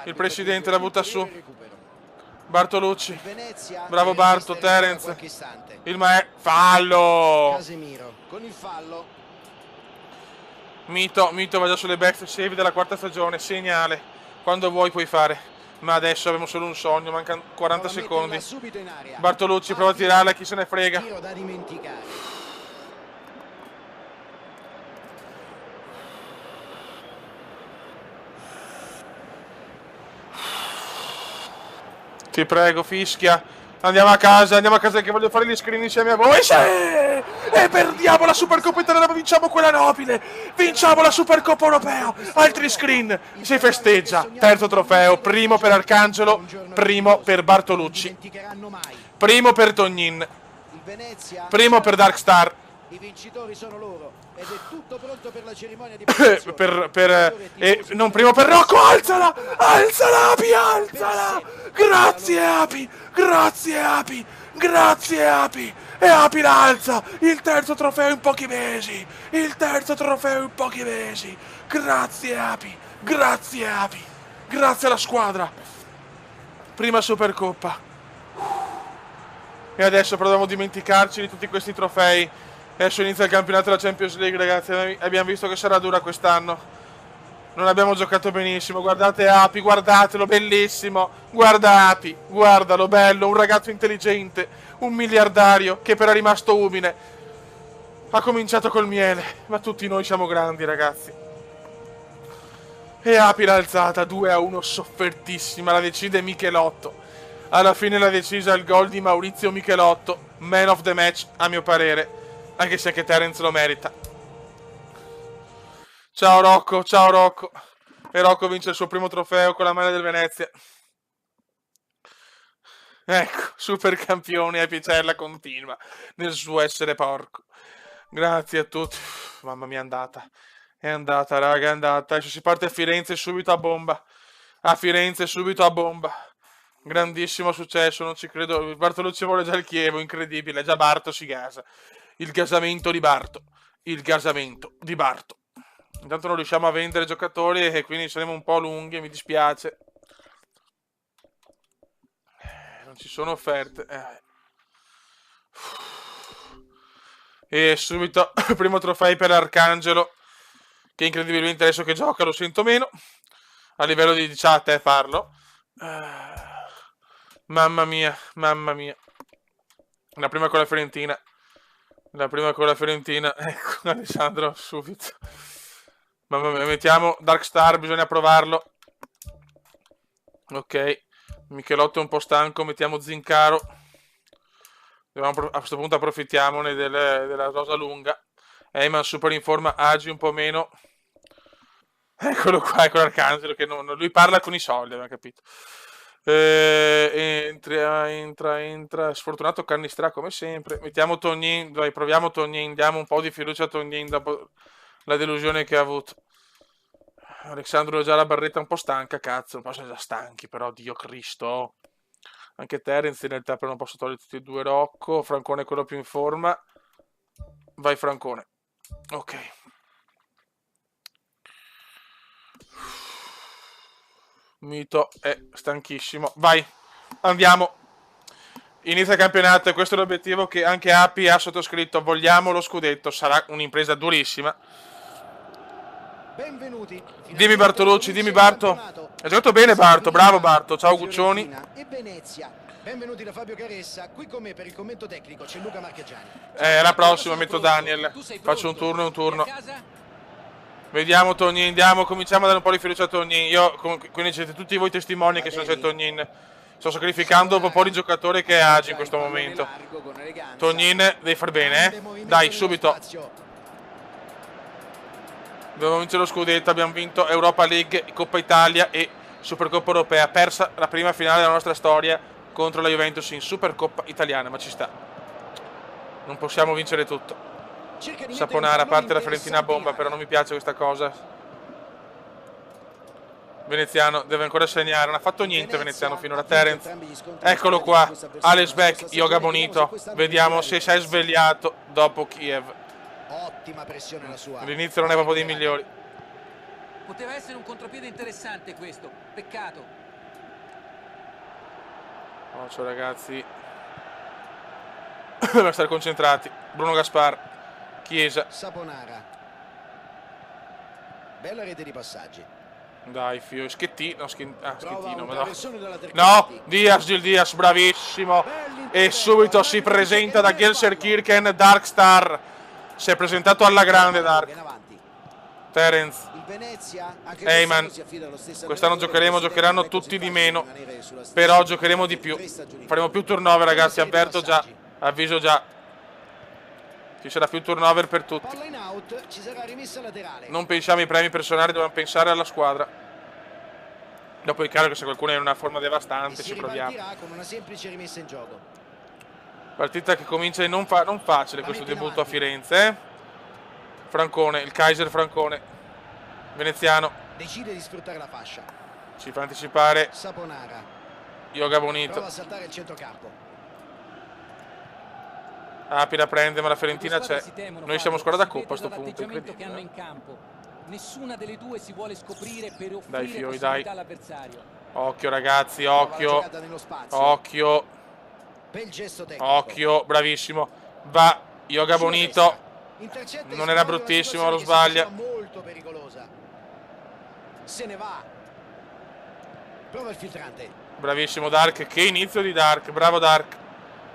Il presidente la butta su. Bartolucci. Bravo Barto, Terence. Fallo! Casemiro con il fallo. Mito va già sulle best save della quarta stagione, segnale. Quando vuoi puoi fare. Ma adesso abbiamo solo un sogno, mancano 40 secondi. Bartolucci prova a tirarla, chi se ne frega. Tiro da dimenticare. Ti prego, fischia. Andiamo a casa che voglio fare gli screen insieme a voi. Sì! E perdiamo la Supercoppa italiana, ma vinciamo quella nobile. Vinciamo la Supercoppa europea. Altri screen. Si festeggia. Terzo trofeo. Primo per Arcangelo. Primo per Bartolucci. Primo per Tognin. Primo per Darkstar. I vincitori sono loro ed è tutto pronto per la cerimonia di non primo per Rocco. Alzala! Alzala, Api, alzala! Grazie, Api! Grazie, Api! Grazie, Api! E Api la alza! Il terzo trofeo in pochi mesi! Il terzo trofeo in pochi mesi! Grazie, Api! Grazie, Api! Grazie alla squadra! Prima Supercoppa. E adesso proviamo a dimenticarci di tutti questi trofei. Adesso inizia il campionato della Champions League, ragazzi. Abbiamo visto che sarà dura quest'anno. Non abbiamo giocato benissimo. Guardate Api, guardatelo, bellissimo. Guarda Api, guardalo, bello. Un ragazzo intelligente, un miliardario che però è rimasto umile. Ha cominciato col miele, ma tutti noi siamo grandi, ragazzi. E Api l'ha alzata 2-1, soffertissima. La decide Michelotto. Alla fine l'ha decisa il gol di Maurizio Michelotto. Man of the match, a mio parere. Anche se anche Terence lo merita. Ciao Rocco, ciao Rocco. E Rocco vince il suo primo trofeo con la maglia del Venezia. Ecco, super campione a Picella continua nel suo essere porco. Grazie a tutti. Mamma mia, è andata. È andata, raga, è andata. Adesso si parte a Firenze subito a bomba. A Firenze subito a bomba. Grandissimo successo, non ci credo. Bartolucci vuole già il Chievo, incredibile. Già Barto si gasa. Il gasamento di Barto. Il gasamento di Barto. Intanto non riusciamo a vendere giocatori e quindi saremo un po' lunghi, mi dispiace. Non ci sono offerte. E subito primo trofeo per Arcangelo, che incredibilmente adesso che gioca lo sento meno. A livello di chat parlo. Mamma mia, mamma mia. La prima con la Fiorentina. La prima con la Fiorentina. Ecco, Alessandro, subito. Mamma mia, mettiamo Darkstar, bisogna provarlo. Ok. Michelotto è un po' stanco, mettiamo Zincaro. A questo punto approfittiamone della rosa lunga. Eyman super in forma, Agi un po' meno. Eccolo qua, ecco l'Arcangelo che lui parla con i soldi, abbiamo capito. Entra. Sfortunato Cannistrà come sempre. Mettiamo Tognin, dai, proviamo Tognin, diamo un po' di fiducia a Tognin dopo la delusione che ha avuto. Alessandro ha già la barretta un po' stanca, cazzo, un po' sono già stanchi, però Dio Cristo. Anche Terence in realtà, però non posso togliere tutti e due. Rocco, Francone è quello più in forma. Vai Francone. Ok. Mito è stanchissimo. Vai, andiamo. Inizia il campionato e questo è l'obiettivo che anche Api ha sottoscritto. Vogliamo lo scudetto. Sarà un'impresa durissima. Benvenuti. Dimmi Bartolucci, dimmi Barto. Hai giocato bene Barto, bravo Barto. Ciao Guccioni. E Venezia. Benvenuti da Fabio Caressa. Qui con me per il commento tecnico c'è Luca Marchegiani. La prossima metto Daniel. Faccio un turno e un turno. Vediamo Tognin, andiamo, cominciamo a dare un po' di fiducia a Tognin. Quindi siete tutti voi testimoni che sono c'è Tognin. Sto sacrificando un po' di giocatori che Agi in questo momento. Tognin, devi far bene, Dai, subito. Dobbiamo vincere lo scudetto, abbiamo vinto Europa League, Coppa Italia e Supercoppa Europea. Persa la prima finale della nostra storia contro la Juventus in Supercoppa Italiana, ma ci sta. Non possiamo vincere tutto. Saponara, a parte la Fiorentina a bomba, però non mi piace questa cosa. Veneziano deve ancora segnare, non ha fatto niente Veneziano finora. Terence, eccolo qua, Alex Beck, Yoga Bonito. Vediamo se si è svegliato dopo Kiev. Ottima pressione la sua. L'inizio non è proprio dei migliori. Poteva essere un contropiede interessante questo, peccato. Ciao ragazzi. Dobbiamo stare concentrati. Bruno Gaspar, Chiesa. Saponara. Bella rete di passaggi. Dai, Fio, Schettino, Schettino, ma no, Diaz, bravissimo. E subito si presenta da Gelsenkirchen Darkstar. Si è presentato alla grande Dark. Terence. Il Venezia anche Heyman. quest'anno si affida allo stesso Quest'anno allenatore, giocheranno presidente, tutti di non è così meno, facile rimanere sulla stessa però linea giocheremo di per più. 3 stagioni Faremo fa. più turnover, ragazzi, Una serie di avverto già, passaggi. avviso già. Ci sarà più turnover per tutti. Palla in out, ci sarà rimessa laterale. Non pensiamo ai premi personali, dobbiamo pensare alla squadra. Dopo è chiaro che se qualcuno è in una forma E devastante si ci proviamo. ripartirà con una semplice rimessa in gioco. Partita che comincia non facile La questo mette in debutto a avanti. Firenze. Francone, il Kaiser Francone. Veneziano, Decide di sfruttare la fascia. ci fa anticipare Saponara Yoga prova Bonito. a saltare il centrocampo. Api la prende, ma la Fiorentina Le due c'è. squadre si temono, Noi siamo Fabio, squadra da si coppa a vede sto punto, dall'atteggiamento che hanno incredibile. in campo. Nessuna delle due si vuole scoprire per Dai, offrire Fioi, possibilità dai. all'avversario. Occhio ragazzi, Prova la occhio. giocata nello spazio. Occhio, Bel gesto tecnico. occhio, bravissimo. Va, Yoga Sulla Bonito. destra. Intercetta e Non era sbaglia una bruttissimo, lo situazione che si sbaglia. faceva molto pericolosa. Se ne va. Prova il filtrante. Bravissimo Dark, che inizio di Dark, bravo Dark.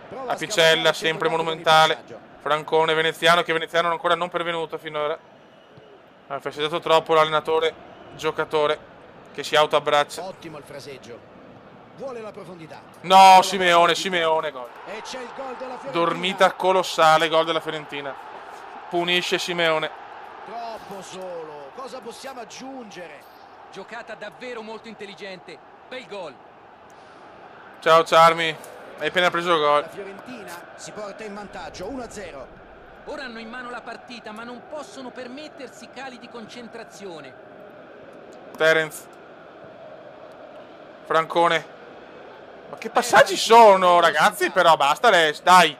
Prova a Apicella, scavalcare il sempre centrocampo con il monumentale. passaggio. Francone, Veneziano, che Veneziano ancora non pervenuto finora. Ha festeggiato troppo l'allenatore, giocatore, che si autoabbraccia. Ottimo il fraseggio. Vuole la profondità. No, Simeone, gol. E c'è il gol della Fiorentina. Dormita colossale, gol della Fiorentina. Punisce Simeone. Troppo solo. Cosa possiamo aggiungere? Giocata davvero molto intelligente. Bel gol. Ciao Charmi, hai appena preso il La gol. Fiorentina si porta in vantaggio 1-0. Ora hanno in mano la partita, ma non possono permettersi cali di concentrazione. Terence. Francone. Ma che passaggi sono, ragazzi? Però basta, dai.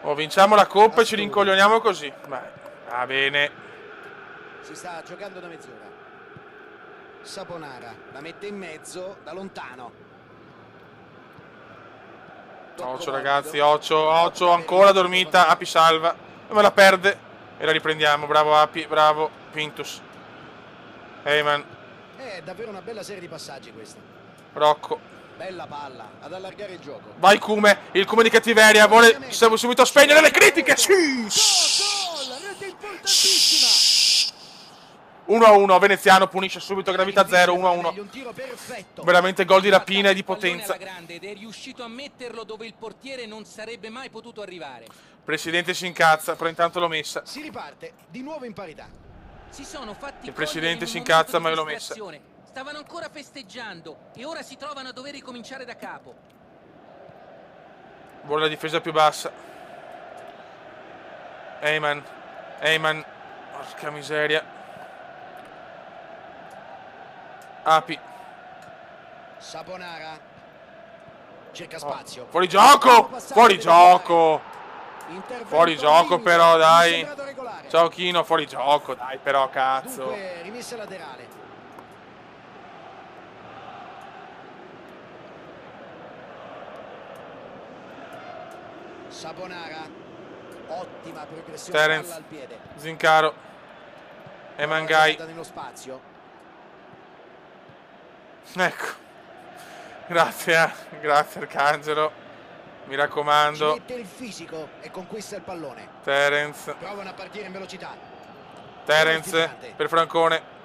Oh, vinciamo la coppa e ci rincoglioniamo così. Va bene. Si sta giocando da mezz'ora. Saponara la mette in mezzo da lontano. Tocco Occhio morbido. ragazzi, occhio, ancora dormita. Api salva. Me la perde. E la riprendiamo. Bravo Api, bravo Pintus. Heyman, È davvero una bella serie di passaggi questa. Rocco. Bella palla ad allargare il gioco. Vai Cume, il Cume di cattiveria. Vuole subito spegnere le critiche. Sì. Gol! Rete importantissima. 1-1, Veneziano punisce subito, gravità 0, 1-1. Un tiro perfetto. Veramente gol di rapina e di Il pallone potenza. alla grande ed è riuscito a metterlo dove il portiere non sarebbe mai potuto arrivare. Presidente si incazza, però intanto l'ho messa. Si riparte di nuovo in parità. Si sono fatti Il presidente cogliere in si un incazza, momento ma di io l'ho messa. frustrazione. Stavano ancora festeggiando e ora si trovano a dover ricominciare da capo. Vuole la difesa più bassa. Heyman. Porca miseria. Api. Saponara cerca spazio. Fuori gioco! Fuori gioco! Intervento Fuori gioco limite, però, mi è dai. sembrato regolare. Ciao Chino, fuori gioco, dai però, cazzo. Dunque rimessa laterale. Saponara, ottima progressione Terence. palla al piede. Zincaro. E Mangai. Giocata nello spazio. Ecco. Grazie Arcangelo. Mi Ci raccomando. mette il fisico e conquista il pallone. Terence. Provano a partire in velocità. Terence per Francone.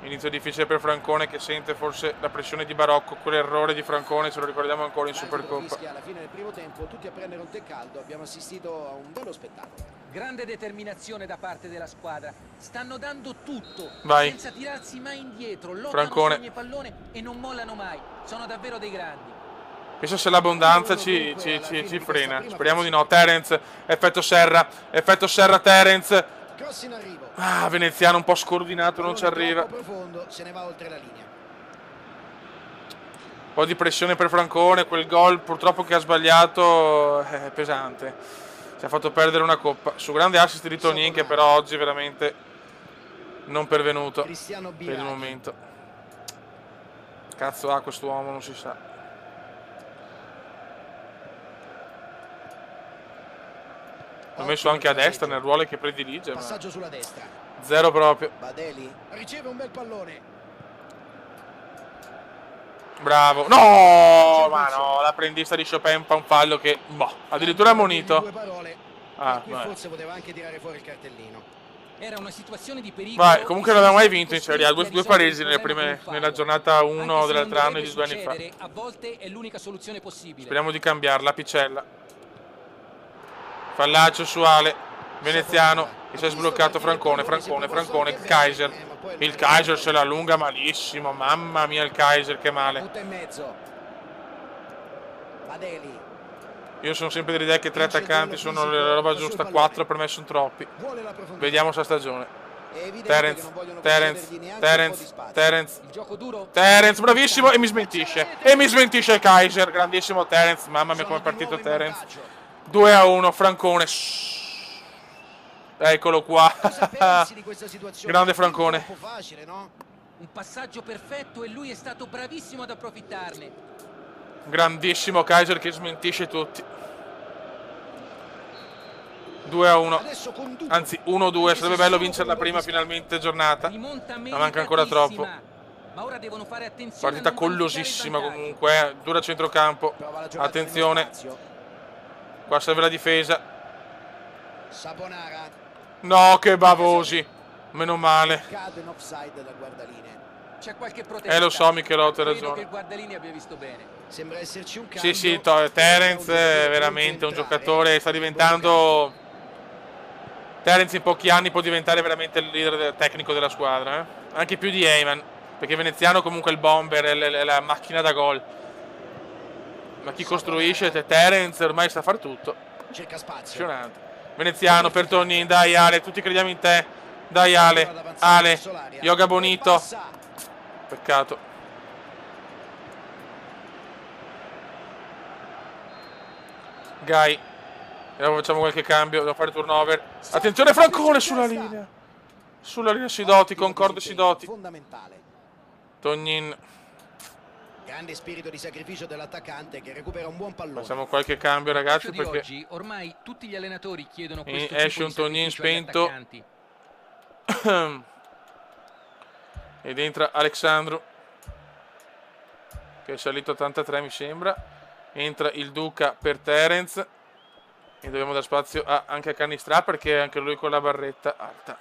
Inizio difficile per Francone che sente forse la pressione di Barocco. Quell'errore di Francone ce lo ricordiamo ancora in L'arbitro Supercoppa. fischia alla fine del primo tempo, tutti a prendere un tè caldo. Abbiamo assistito a un bello spettacolo. Grande determinazione da parte della squadra. Stanno dando tutto, Vai. senza tirarsi mai indietro. Lottano Francone. su ogni pallone e non mollano mai. Sono davvero dei grandi. Penso se l'abbondanza ci frena. Speriamo di no. Terence, effetto Serra Terence. Cross in arrivo. Ah, Veneziano un po' scordinato, non ci Pallone arriva. troppo profondo, se ne va oltre la linea. Un po' di pressione per Francone, quel gol purtroppo che ha sbagliato è pesante. Ci ha fatto perdere una coppa. Su grande assist di Tonin che però oggi veramente non pervenuto Cristiano per il Biraghi. momento. Cazzo ha quest'uomo, non si sa. L'ho messo anche a destra nel ruolo che predilige, ma Passaggio sulla destra. zero proprio. Badeli riceve un bel pallone. Bravo. No, ma no, l'apprendista di Chopin fa un fallo che, boh, addirittura ammonito. Due parole. Ah, Qui vabbè. forse poteva anche tirare fuori il cartellino. Era una situazione di pericolo. Vai, comunque non avevamo mai vinto in Serie A, due pareggi nella giornata 1 dell'altro anno e di 2 anni fa. A volte è l'unica soluzione possibile. Speriamo di cambiarla, Picella. Fallaccio su Ale, veneziano, che si è sbloccato Francone, Kaiser. Il Kaiser se la allunga malissimo, mamma mia il Kaiser, che male. Butta in mezzo. Badeli. Io sono sempre dell'idea che 3 attaccanti sono la roba giusta, 4 per me sono troppi. Vuole la profondità. Vediamo sta stagione. È evidente Terence, che non vogliono Terence, concedergli neanche Terence, un po' di spazio. Terence, Il gioco duro. Terence, bravissimo, e mi smentisce. E mi smentisce il Kaiser, grandissimo Terence, mamma mia come è partito Terence. 2-1, Francone. Eccolo qua. Cosa pensi di questa situazione? Grande Francone. Troppo facile, no? Un passaggio perfetto e lui è stato bravissimo ad approfittarne. Grandissimo Kaiser che smentisce tutti. 2-1. Adesso con tutto. Anzi 1-2, sarebbe bello vincere la prima finalmente giornata. Rimonta Ma manca ancora troppo. Ma ora devono fare attenzione. Partita a non vanificare il collosissima vantaggio. comunque, dura centrocampo. Prova la giocata Attenzione, nello spazio. qua serve la difesa. Saponara. No, che bavosi. Meno male. Cade in offside da guardalinee. C'è qualche protesta. Lo so Michelotto, hai Credo che ragione. il guardalinee abbia visto bene. Sembra esserci un cambio. Sì, Terence è veramente un giocatore, sta diventando... Terence in pochi anni può diventare veramente il leader tecnico della squadra, eh? Anche più di Heyman, perché Veneziano comunque è il bomber, è la macchina da gol. Ma chi costruisce? Terence ormai sa far tutto. Cerca spazio. Impressionante. Veneziano per Tonin, dai Ale, tutti crediamo in te. Dai Ale, Yoga Bonito. Peccato. Gai. Vediamo facciamo qualche cambio, dobbiamo fare turnover. Attenzione Francone sulla linea. Sulla linea Sidoti, concorde Sidoti. Fondamentale. Tognin. Grande spirito di sacrificio dell'attaccante che recupera un buon pallone. Facciamo qualche cambio ragazzi Di perché oggi, ormai tutti gli allenatori chiedono questo esce tipo un di Tognin sacrificio agli spento. attaccanti. Ed entra Alexandru, che è salito a 83 mi sembra. Entra il Duca per Terence. E dobbiamo dare spazio anche a Cannistrà perché anche lui con la barretta alta.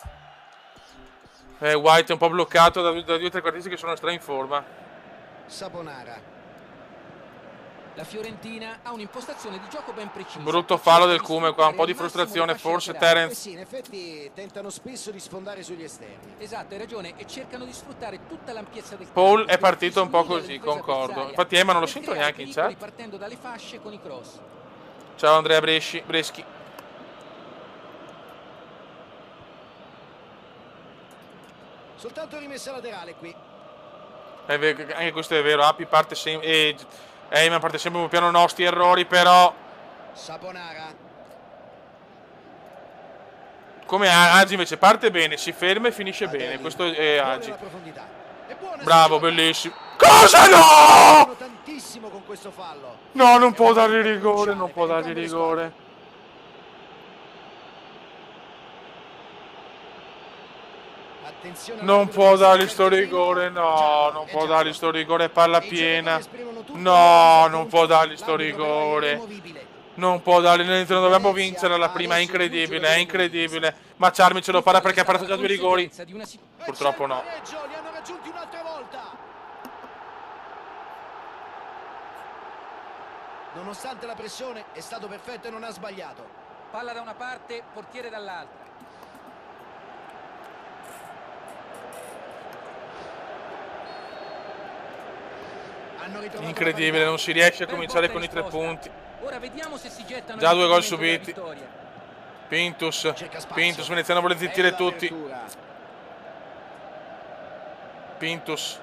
White è un po' bloccato da 2 o 3 quartisti che sono stra in forma. Saponara. La Fiorentina ha un'impostazione di gioco ben precisa. Brutto fallo del Cume qua, un po' di frustrazione, forse Terence. Sì, in effetti tentano spesso di sfondare sugli esterni. Esatto, hai ragione, e cercano di sfruttare tutta l'ampiezza del Paul campo è per partito un po' distruggere così, la difesa concordo. avversaria, Infatti Emma non lo per sento creare neanche in pericoli chat. partendo dalle fasce con i cross. Ciao Andrea Breschi. Soltanto rimessa laterale qui. Anche questo è vero, Api parte sempre Eyman parte sempre un piano nostri errori, però Saponara. come Agi invece parte bene, si ferma e finisce bene. Questo è Agi. Bravo, bellissimo. Cosa no? Tantissimo con questo fallo. No, non può dargli rigore, non può dargli rigore. Non può dargli sto rigore, no, non può dargli sto rigore, palla piena. No, non può dargli sto rigore. Non può dargli, non dobbiamo vincere la prima, è incredibile. Ma Ciarmi ce lo farà perché ha parato già 2 rigori. Purtroppo no. Li hanno raggiunti un'altra volta. Nonostante la pressione è stato perfetto e non ha sbagliato. Palla da una parte, portiere dall'altra. Incredibile, non si riesce a cominciare con i 3 punti. Ora vediamo se si gettano Già 2 gol il momento della subiti. vittoria. Pintus, Veneziano vuole zittire tutti. Pintus.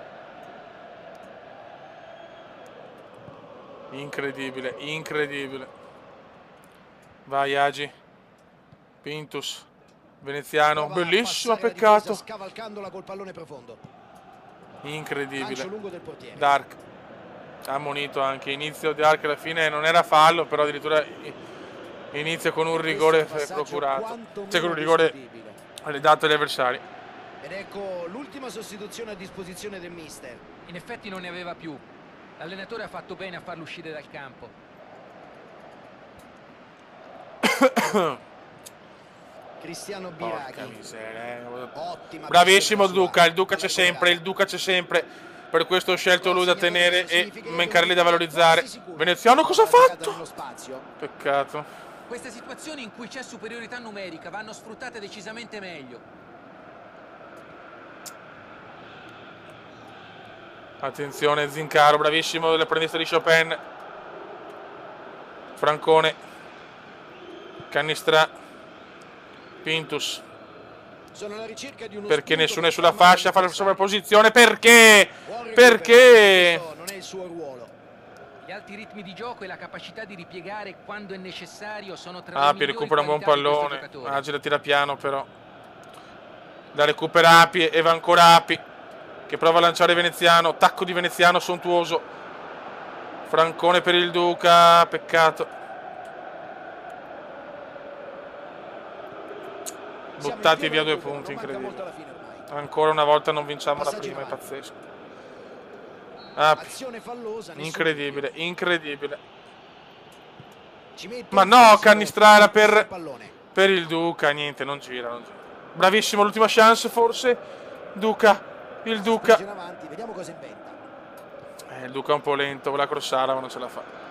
Incredibile. Vai Agi. Pintus. Veneziano, bellissimo, peccato. Scavalcandola col pallone profondo. Incredibile. Lungo del portiere. Dark. Ammonito anche. Inizio di Dark alla fine non era fallo, però addirittura inizia con un rigore procurato. Cioè con un rigore dato agli avversari. Ed ecco l'ultima sostituzione a disposizione del mister. In effetti non ne aveva più. L'allenatore ha fatto bene a farlo uscire dal campo. Cristiano Porca Biraghi. miseria. Ottima Bravissimo pressione Duca, il sulla Duca c'è laterale. sempre, il Duca c'è sempre. Per questo ho scelto lui da Gol segnato tenere adesso e significherebbe Mencarelli da una valorizzare. quasi sicura. Veneziano cosa ha Palla giocata fatto? nello spazio. Peccato. Queste situazioni in cui c'è superiorità numerica vanno sfruttate decisamente meglio. Attenzione Zincaro, bravissimo l'apprendista di Chopin. Francone. Cannistra. Pintus. Sono alla ricerca di uno Perché spunto nessuno per è sulla fermare fascia, fa la l'avversario. sovrapposizione. Perché? Buon recupero, Perché? questo non è il suo ruolo. Gli alti ritmi di gioco e la capacità di ripiegare quando è necessario sono tra le Api migliori recupera un buon qualità di questo pallone. giocatore. Agile tira piano però. La recupera Api e va ancora Api che prova a lanciare Veneziano. Tacco di Veneziano sontuoso. Francone per il Duca. Peccato. Siamo Buttati in via pieno 2 recupero, punti, non manca molto incredibile. alla fine ormai. Ancora una volta non vinciamo la Passaggi prima, è avanti. pazzesco. Api. Azione fallosa, nessun Incredibile, dubbio. incredibile. Ci mette Ma un no, fisico Cannistrara per il per pallone. il Duca, niente, non gira, non gira. Bravissimo, l'ultima chance forse. Duca, il Si Duca. spinge in avanti, vediamo cosa inventa. Il Duca è un po' lento, voleva crossare ma non ce la fa.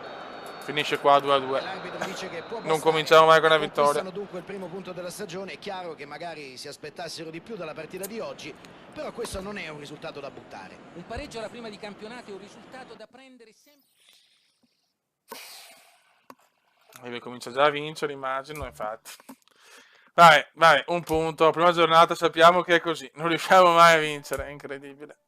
Finisce qua 2-2. L'arbitro dice che può Non bastare. cominciamo mai con una vittoria. Conquistano dunque il primo punto della stagione. È chiaro che magari si aspettassero di più dalla partita di oggi, però questo non è un risultato da buttare. Un pareggio alla prima di campionato è un risultato da prendere sempre. E comincia già a vincere, immagino, infatti. Vai, un punto. Prima giornata sappiamo che è così. Non riusciamo mai a vincere, è incredibile.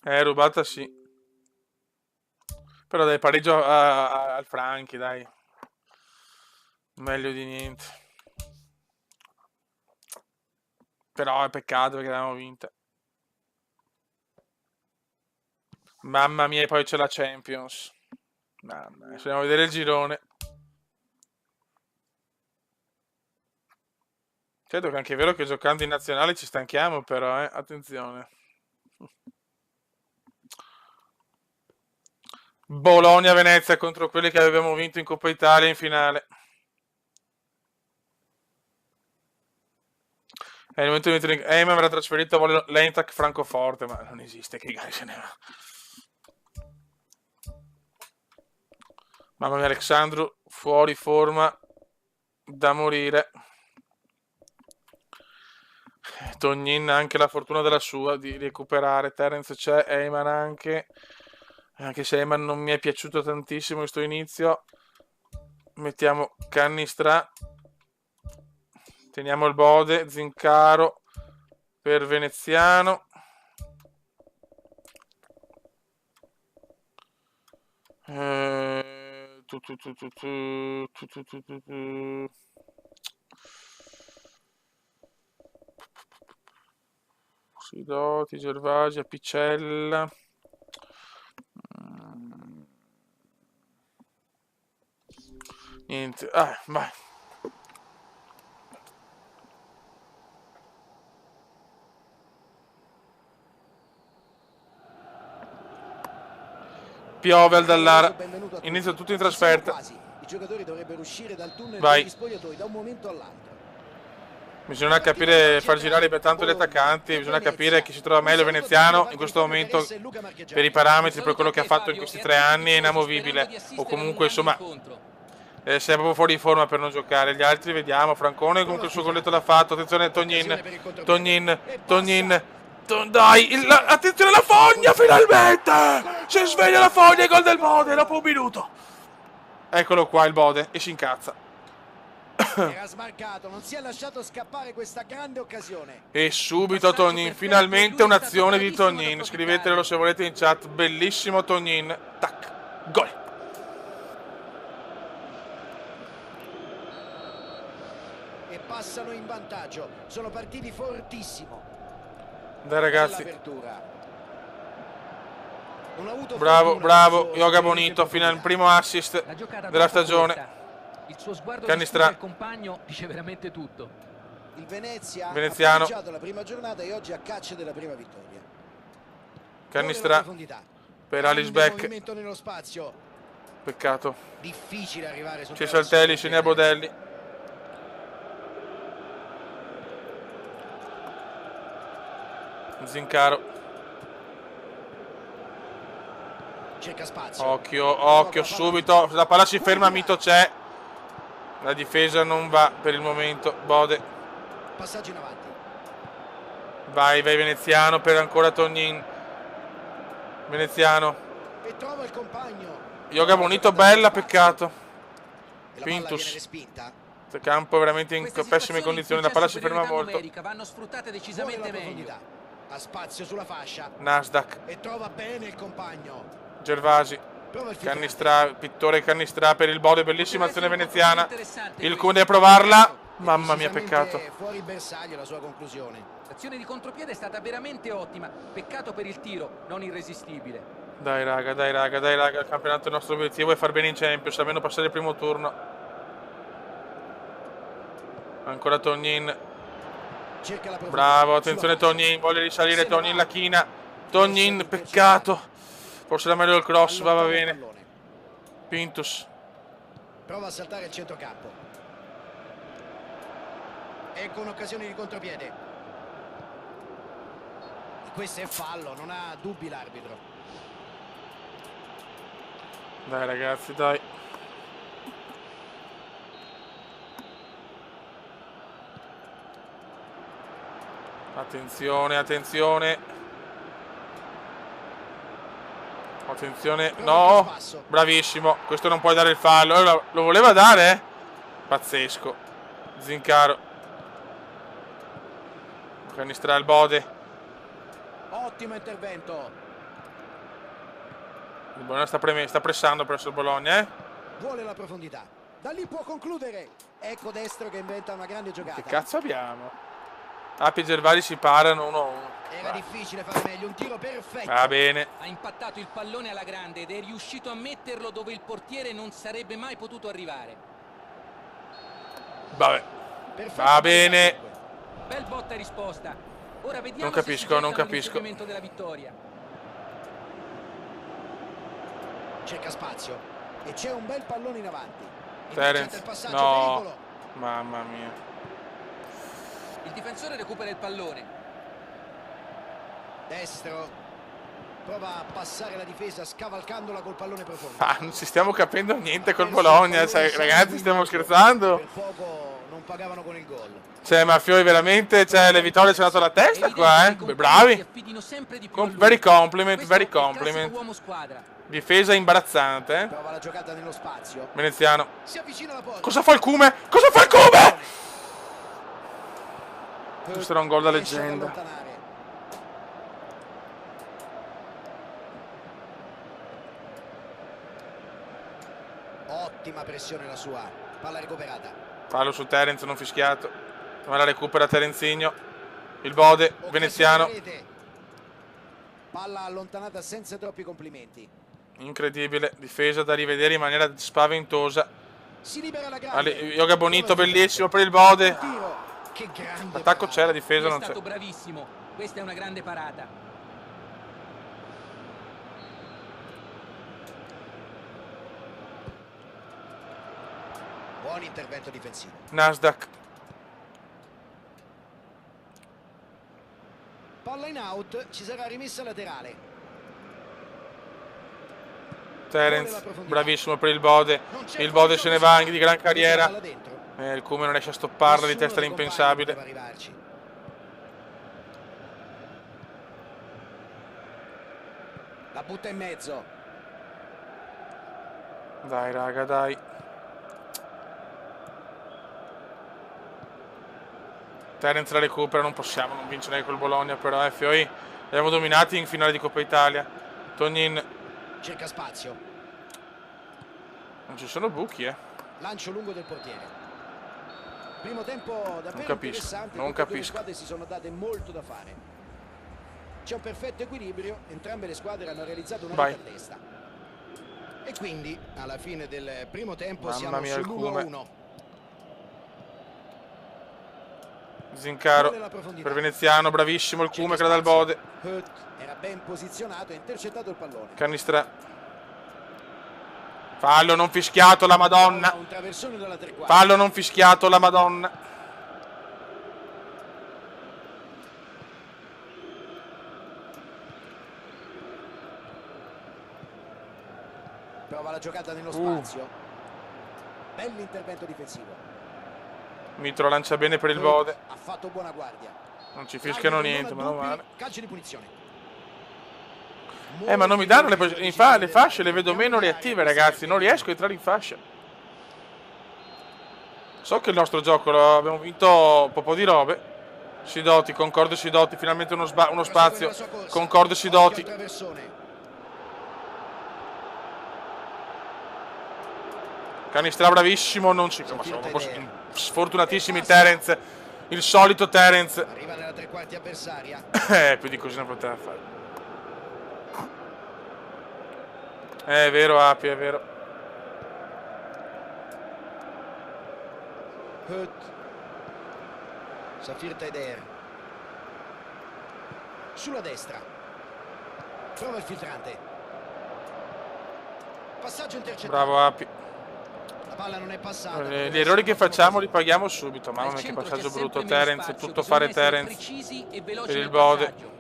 Rubata sì. Però dai, pareggio al Franchi, dai. Meglio di niente. Però è peccato perché l'abbiamo vinta. Mamma mia, e poi c'è la Champions. Mamma mia, andiamo a vedere il girone. Credo che anche è vero che giocando in nazionale ci stanchiamo, però, attenzione. Bologna-Venezia contro quelli che avevamo vinto in Coppa Italia in finale. È il momento di mettere Eyman verrà trasferito a l'Eintracht Francoforte, ma non esiste, che gare se ne va. Mamma mia, Alexandru fuori forma da morire. Tognin anche la fortuna della sua di recuperare. Terence c'è, Eyman anche se Eyman non mi è piaciuto tantissimo questo inizio. Mettiamo Cannistra, teniamo il Bode, Zincaro per Veneziano. Sidoti, Gervagia, Picella. Niente, vai. Piove al Dallara. Inizia tutto in trasferta. I giocatori dovrebbero uscire dal tunnel Vai. degli spogliatoi da un momento all'altro. Bisogna capire, far girare per tanto gli attaccanti, bisogna capire chi si trova meglio. Veneziano in questo momento, per i parametri, per quello che ha fatto in questi 3 anni, è inamovibile. O comunque, insomma, sei proprio fuori forma per non giocare. Gli altri vediamo. Francone comunque il suo golletto l'ha fatto. Attenzione Tognin. Dai, attenzione alla Fogna finalmente! Si sveglia la Fogna e gol del Bode dopo un minuto. Eccolo qua il Bode e si incazza. Era smarcato, non si è lasciato scappare questa grande occasione. E subito Tognin, finalmente un'azione di Tognin. Scrivetelo se volete in chat. Bellissimo Tognin. Tac, gol. E passano in vantaggio. Sono partiti fortissimo. Dai ragazzi. Bravo, Yoga Bonito, fino al primo assist della stagione. Il suo sguardo Cannistra. il compagno dice veramente tutto. Il Veneziano Veneziano. ha pareggiato la prima giornata e oggi a caccia della prima vittoria. Cannistra. Per Grande Alisbeck. movimento nello spazio. Peccato. Difficile arrivare sul C'è traversone Saltelli, del ce n'è genere. Bodelli. Zincaro. Cerca spazio. Occhio subito. La palla si ferma, Mito c'è. La difesa non va per il momento. Bode. Passaggio in avanti. Vai Veneziano per ancora Tognin. Veneziano. E trova il compagno. Yoga Bonito, bella, peccato. E la palla Pintus. viene respinta. Il campo è veramente in Queste pessime situazioni condizioni. in La palla cui si c'è ferma superiorità molto. numerica vanno sfruttate Vuole decisamente la meglio. profondità. Ha spazio sulla fascia. Nasdaq. E trova bene il compagno. Gervasi. Prova il filtrante. Cannistra, pittore Cannistra per il Bode, bellissima azione Potrebbe essere veneziana. un po' più interessante Il questo. Cum deve provarla. Mamma mia, Decisamente peccato. fuori bersaglio la sua conclusione. L'azione di contropiede è stata veramente ottima. Peccato per il tiro, non irresistibile. Dai raga, dai raga, dai raga, il campionato il nostro obiettivo è far bene in Champions, almeno passare il primo turno. Ancora Tognin. Cerca la profondità. Bravo, attenzione Sulla fascia. Tognin, vuole risalire Se ne Tognin va. la china. Tognin, peccato. Forse era meglio il cross, va Allontana il bene. pallone. Pintus. Prova a saltare il centrocampo. Ecco un'occasione di contropiede. E questo è fallo, non ha dubbi l'arbitro. Dai ragazzi, dai. Attenzione, attenzione. Attenzione, no. Bravissimo, questo non puoi dare il fallo. Allora, lo voleva dare? Pazzesco. Zincaro. Canistra il Bode. Ottimo intervento. Il Bologna sta pressando presso il Bologna, eh? Vuole la profondità. Da lì può concludere. Ecco Destro che inventa una grande giocata. Che cazzo abbiamo? Api e Gervasi si parano 1-1. Era difficile fare meglio, un tiro perfetto. Va bene. Ha impattato il pallone alla grande ed è riuscito a metterlo dove il portiere non sarebbe mai potuto arrivare. Vabbè. Perfetto Va per bene. il 5. Bel botta e risposta. Ora vediamo Non se capisco, si getta non capisco. nell'inseguimento della vittoria. Cerca spazio. E c'è un bel pallone in avanti. Terence. Il passaggio, No. pericolo. Mamma mia. Il difensore recupera il pallone. Destro. Prova a passare la difesa scavalcandola col pallone profondo. Ah, non ci stiamo capendo niente col Bologna. Cioè, ragazzi, stiamo scherzando? Per poco non pagavano con il gol. Cioè, Mafioi veramente, cioè, le vittorie ci ha dato la testa È qua, evidente che i compagni si Bravi. affidino sempre di più a lui. Very compliment, Questo very è il classico compliment. uomo squadra. Difesa imbarazzante, eh? Prova la giocata nello spazio. Veneziano. Si avvicina alla porta. Cosa fa il Cume? Cosa fa il Cume? Questo era un gol da Riesce ad leggenda. allontanare. Ottima pressione la sua. Palla recuperata. Fallo su Terence, non fischiato. Ma la recupera Terenzigno. Il Bode, Occasione veneziano. rete. Palla allontanata senza troppi complimenti. Incredibile. Difesa da rivedere in maniera spaventosa. Si libera la grande. Yoga Bonito, bellissimo per il Bode. Tiro. Che grande L'attacco parata. c'è, la difesa Lui è non c'è. stato bravissimo. Questa è una grande parata. Buon intervento difensivo. Nasdaq. Palla in out, ci sarà rimessa laterale. Terence, bravissimo per il Bode. Il Bode se ne va anche di gran carriera. Palla dentro. Il Cume non riesce a stopparla, di Nessuno testa dei compagni l'impensabile. poteva arrivarci. La butta in mezzo. Dai raga, dai. Terence la recupera, non possiamo non vincere col Bologna, però FOI li abbiamo dominati in finale di Coppa Italia. Tognin, Cerca spazio. non ci sono buchi, eh. Lancio lungo del portiere. Primo tempo davvero capisco, interessante. non tutte e due le capisco. squadre si sono date molto da fare. C'è un perfetto equilibrio, entrambe le squadre hanno realizzato una Vai. a testa. E quindi alla fine del primo tempo Mamma siamo mia, il Cume. sull'1-1. Zincaro Vuole la profondità. per Veneziano, bravissimo il Cerca Cume che la dà il spazio. Bode. Hurt era ben posizionato e ha intercettato il pallone. Canistra. Fallo non fischiato, la Madonna. Un traversone dalla tre quarti. Fallo non fischiato, la Madonna. Prova la giocata nello spazio. Bell'intervento difensivo. Mitro lancia bene per il Hurt Bode. ha fatto buona guardia. Non ci fischiano L'arbitro niente, non meno ha dubbi, male. calcio di punizione. Ma non mi danno le fasce, le vedo meno reattive, ragazzi. Non riesco a entrare in fascia. So che il nostro gioco lo abbiamo vinto un po' di robe. Sidoti, Concordo Sidoti, finalmente uno spazio. Concordo Sidoti. Canistra bravissimo, non ci... Ma sono proprio sfortunatissimi Terence. Il solito Terence. Arriva nella tre quarti avversaria. Più di così non poteva fare. È vero, Api, è vero. Hurt. Safir Taider. Sulla destra. Prova il filtrante. Passaggio intercettato. Bravo, Api. La palla non è passata. Gli errori che facciamo li paghiamo subito. Mamma mia, che passaggio brutto. Terence, tutto fare Terence. Per il Bode.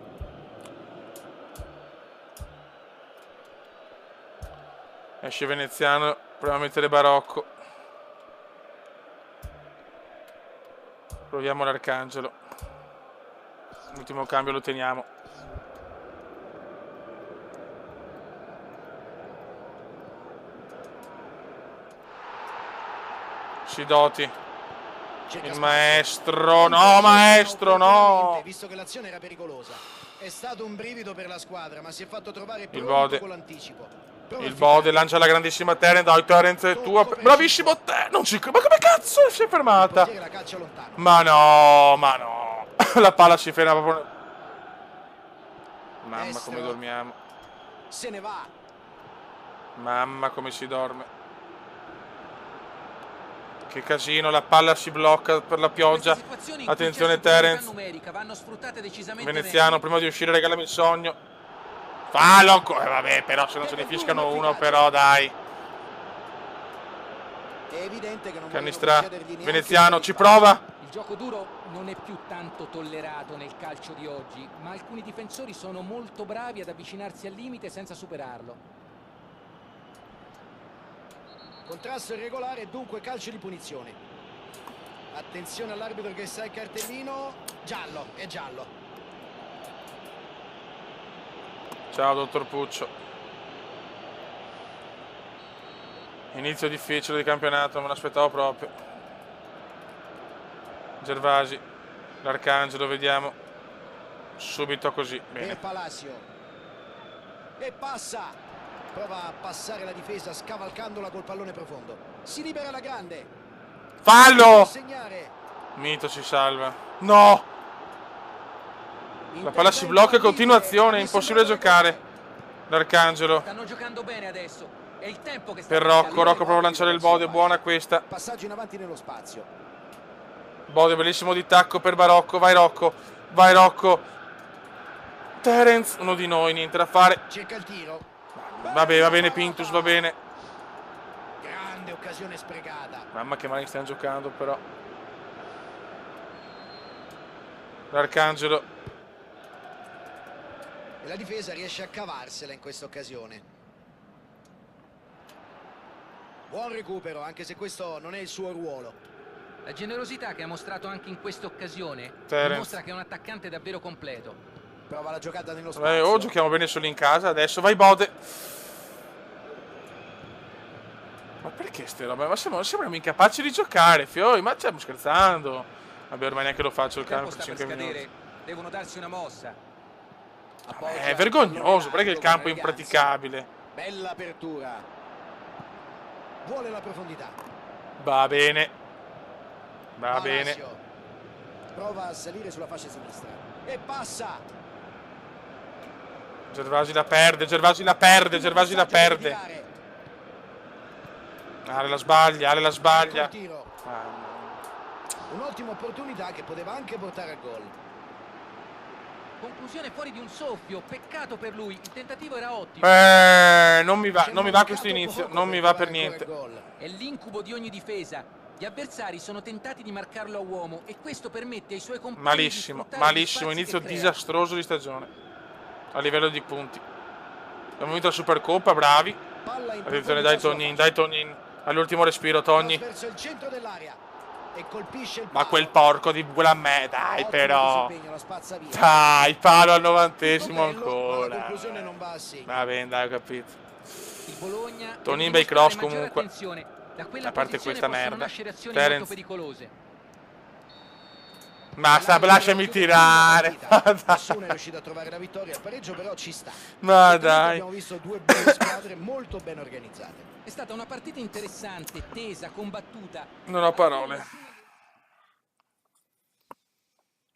Esce Veneziano, proviamo a mettere Barocco. Proviamo l'Arcangelo. L'ultimo cambio lo teniamo. Sidoti. Il maestro, no maestro, no! Visto che l'azione era pericolosa. È stato un brivido per la squadra, ma si è fatto trovare Il pronto Bode. con l'anticipo. Il Bode lancia la grandissima Terence. Dai, Terence è tua. Bravissimo te. Non ci credo. Ma come cazzo si è fermata? La calcia lontano. Ma no, ma no. La palla si ferma proprio. Mamma come dormiamo. Se ne va. Mamma come si dorme. Che casino, la palla si blocca per la pioggia. Attenzione Terence. Veneziano, prima di uscire regalami il sogno. Fallo ancora, vabbè, però se non se ne fiscano uno, però dai. È evidente che non Canistra, Veneziano, ci prova. Il gioco duro non è più tanto tollerato nel calcio di oggi, ma alcuni difensori sono molto bravi ad avvicinarsi al limite senza superarlo. Contrasto irregolare, dunque calcio di punizione. Attenzione all'arbitro che sa il cartellino. Giallo, è giallo. Ciao dottor Puccio. Inizio difficile di campionato, non me l'aspettavo proprio. Gervasi, l'Arcangelo, vediamo. Subito così, bene. Palacio. E passa. Prova a passare la difesa scavalcandola col pallone profondo. Si libera la grande. Fallo! Segnare. Mito si salva. No! La palla si blocca e continuazione, è impossibile giocare. L'Arcangelo. Stanno giocando bene adesso. È il tempo che sta Per Rocco, Rocco prova a lanciare il Bode, buona questa. Passaggio in avanti nello spazio. Bode bellissimo di tacco per Barocco, vai Rocco. Vai Rocco. Terence, uno di noi, niente da fare. Cerca il tiro. Vabbè, va bene Pintus, va bene. Grande occasione sprecata. Mamma che male stiamo giocando però. L'Arcangelo. E la difesa riesce a cavarsela in questa occasione. Buon recupero, anche se questo non è il suo ruolo. La generosità che ha mostrato anche in questa occasione Terence. dimostra che è un attaccante davvero completo. Prova la giocata nello spazio. Oh, giochiamo bene solo in casa. Adesso vai Bode. Ma perché ste robe? Ma sembriamo incapaci di giocare, fioi. Ma stiamo scherzando. Vabbè, ormai neanche lo faccio il campo per 5 minuti. Devono darsi una mossa. È vergognoso, perché il campo è impraticabile. Bella apertura. Vuole la profondità. Va bene. Va Palacio. bene. Prova a salire sulla fascia sinistra. E passa. Gervasi la perde, Gervasi la perde, Gervasi la perde. Ale la sbaglia, Ale la sbaglia. Un'ottima opportunità che poteva anche portare al gol. Conclusione fuori di un soffio, peccato per lui, il tentativo era ottimo. Non mi va questo inizio, non mi va per niente. È l'incubo di ogni difesa. Gli avversari sono tentati di marcarlo a uomo e questo permette ai suoi compagni Malissimo, di sfruttare gli malissimo, spazi inizio che crea. disastroso di stagione. A livello di punti. Abbiamo vinto la Supercoppa, bravi. Palla in Attenzione, profondità dai Tognin. All'ultimo respiro, Togni. verso il centro dell'area e colpisce il Ma palo. quel porco di Bulan me, dai Ottimo però. disimpegno, la spazza via. Dai, palo al Tutto 90esimo bello, ma la ancora. conclusione non va a segno. Va bene, dai, ho capito. Il Bologna Tonin deve bei dimostrare cross maggiore comunque. attenzione. Da quella A parte posizione questa possono merda. nascere azioni Terence. molto pericolose. Basta, lasciami tirare. Nessuno è riuscito a trovare la vittoria, il pareggio però ci sta. Ma Intanto dai. abbiamo visto due buone squadre molto ben organizzate. È stata una partita interessante, tesa, combattuta. Non ho parole.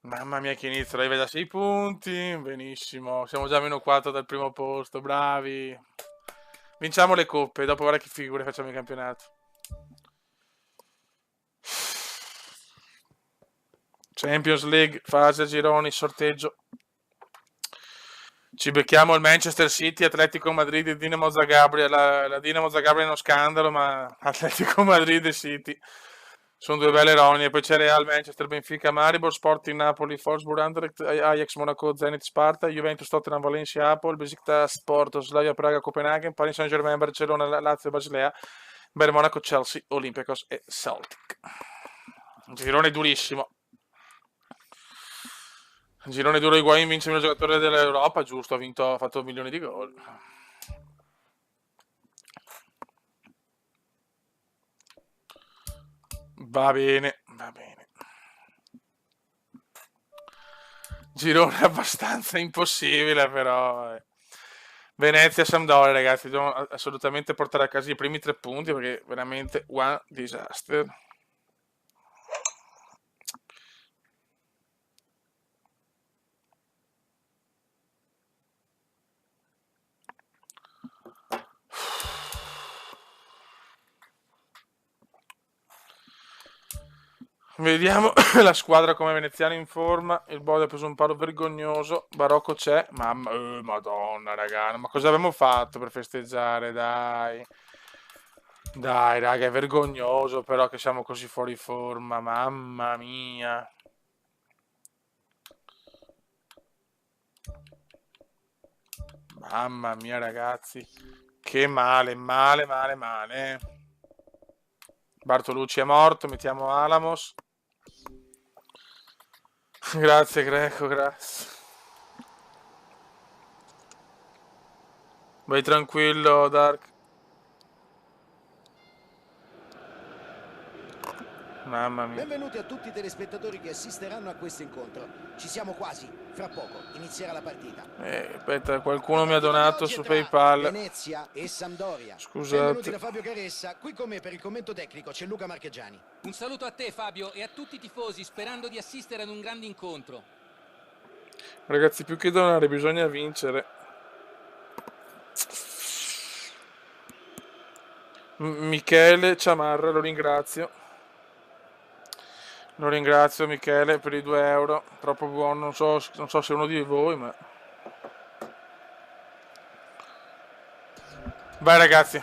Mamma mia che inizio, arriva da 6 punti, benissimo, siamo già a meno 4 dal primo posto, bravi. Vinciamo le coppe, dopo guarda che figure facciamo in campionato. Champions League, fase a gironi, sorteggio. Ci becchiamo il Manchester City, Atletico Madrid e Dinamo Zagabria. La Dinamo Zagabria è uno scandalo, ma Atletico Madrid e City sono due belle rogne. Poi c'è Real, Manchester, Benfica, Maribor, Sporting Napoli, Wolfsburg, Anderlecht, Ajax, Monaco, Zenit, Sparta, Juventus, Tottenham, Valencia, Apol, Besiktas, Porto, Slavia, Praga, Copenaghen, Paris Saint-Germain, Barcellona, Lazio, Basilea, Bayern Monaco, Chelsea, Olympiacos e Celtic. Girone durissimo. Girone duro, Higuain vince il miglior giocatore dell'Europa, giusto, ha fatto milioni di gol. Va bene, va bene. Girone abbastanza impossibile, però. Venezia, Sampdoria, ragazzi, dobbiamo assolutamente portare a casa i primi 3 punti perché veramente one disaster. Vediamo la squadra come veneziana in forma. Il Bode ha preso un palo vergognoso. Barocco c'è. Madonna, raga. Ma cosa abbiamo fatto per festeggiare? Dai. Dai, raga, è vergognoso però che siamo così fuori forma. Mamma mia. Mamma mia, ragazzi. Che male, male, male, male. Bartolucci è morto. Mettiamo Alamos. Grazie Greco, grazie. Vai tranquillo, Dark. Mamma mia. Benvenuti a tutti i telespettatori che assisteranno a questo incontro. Ci siamo quasi, fra poco inizierà la partita. Aspetta, qualcuno mi ha donato su PayPal. Venezia e Sampdoria. Scusate. Benvenuti da Fabio Caressa. Qui con me per il commento tecnico c'è Luca Marchegiani. Un saluto a te Fabio e a tutti i tifosi sperando di assistere ad un grande incontro. Ragazzi, più che donare bisogna vincere. Michele Ciamarra, lo ringrazio. Lo ringrazio Michele per i 2 euro. Troppo buono, non so se è uno di voi, ma... Vai ragazzi.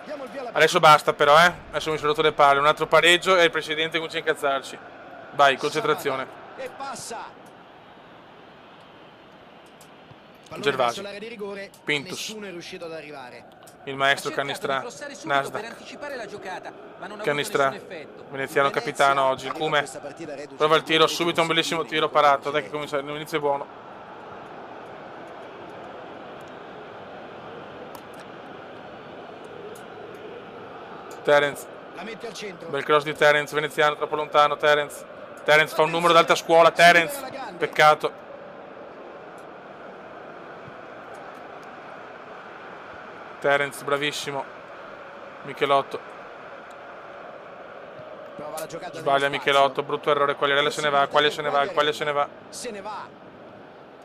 Diamo il via alla Adesso basta però, Adesso mi sono rotto le palle. Un altro pareggio e il presidente comincia a incazzarci. Vai, concentrazione. E passa. Pallone Gervasi. verso l'area di rigore, Pintus. nessuno è riuscito ad arrivare. Il maestro Ha cercato di Canistra. crossare subito per Nasdaq. anticipare la giocata, ma non ha avuto Canistra. nessun effetto. Veneziano capitano oggi. Il Cume. Prova il tiro, subito un bellissimo tiro parato. Dai che comincia, l'inizio è buono. Terence. La mette al centro. Bel cross di Terence, veneziano troppo lontano. Terence fa un numero d'alta scuola. Terence. Peccato. Terence, bravissimo. Michelotto. Prova la giocata Sbaglia nello Michelotto, spazio. brutto errore. Quagliarella se ne va, Quaglia se ne va, Quaglia se ne va. Se ne va.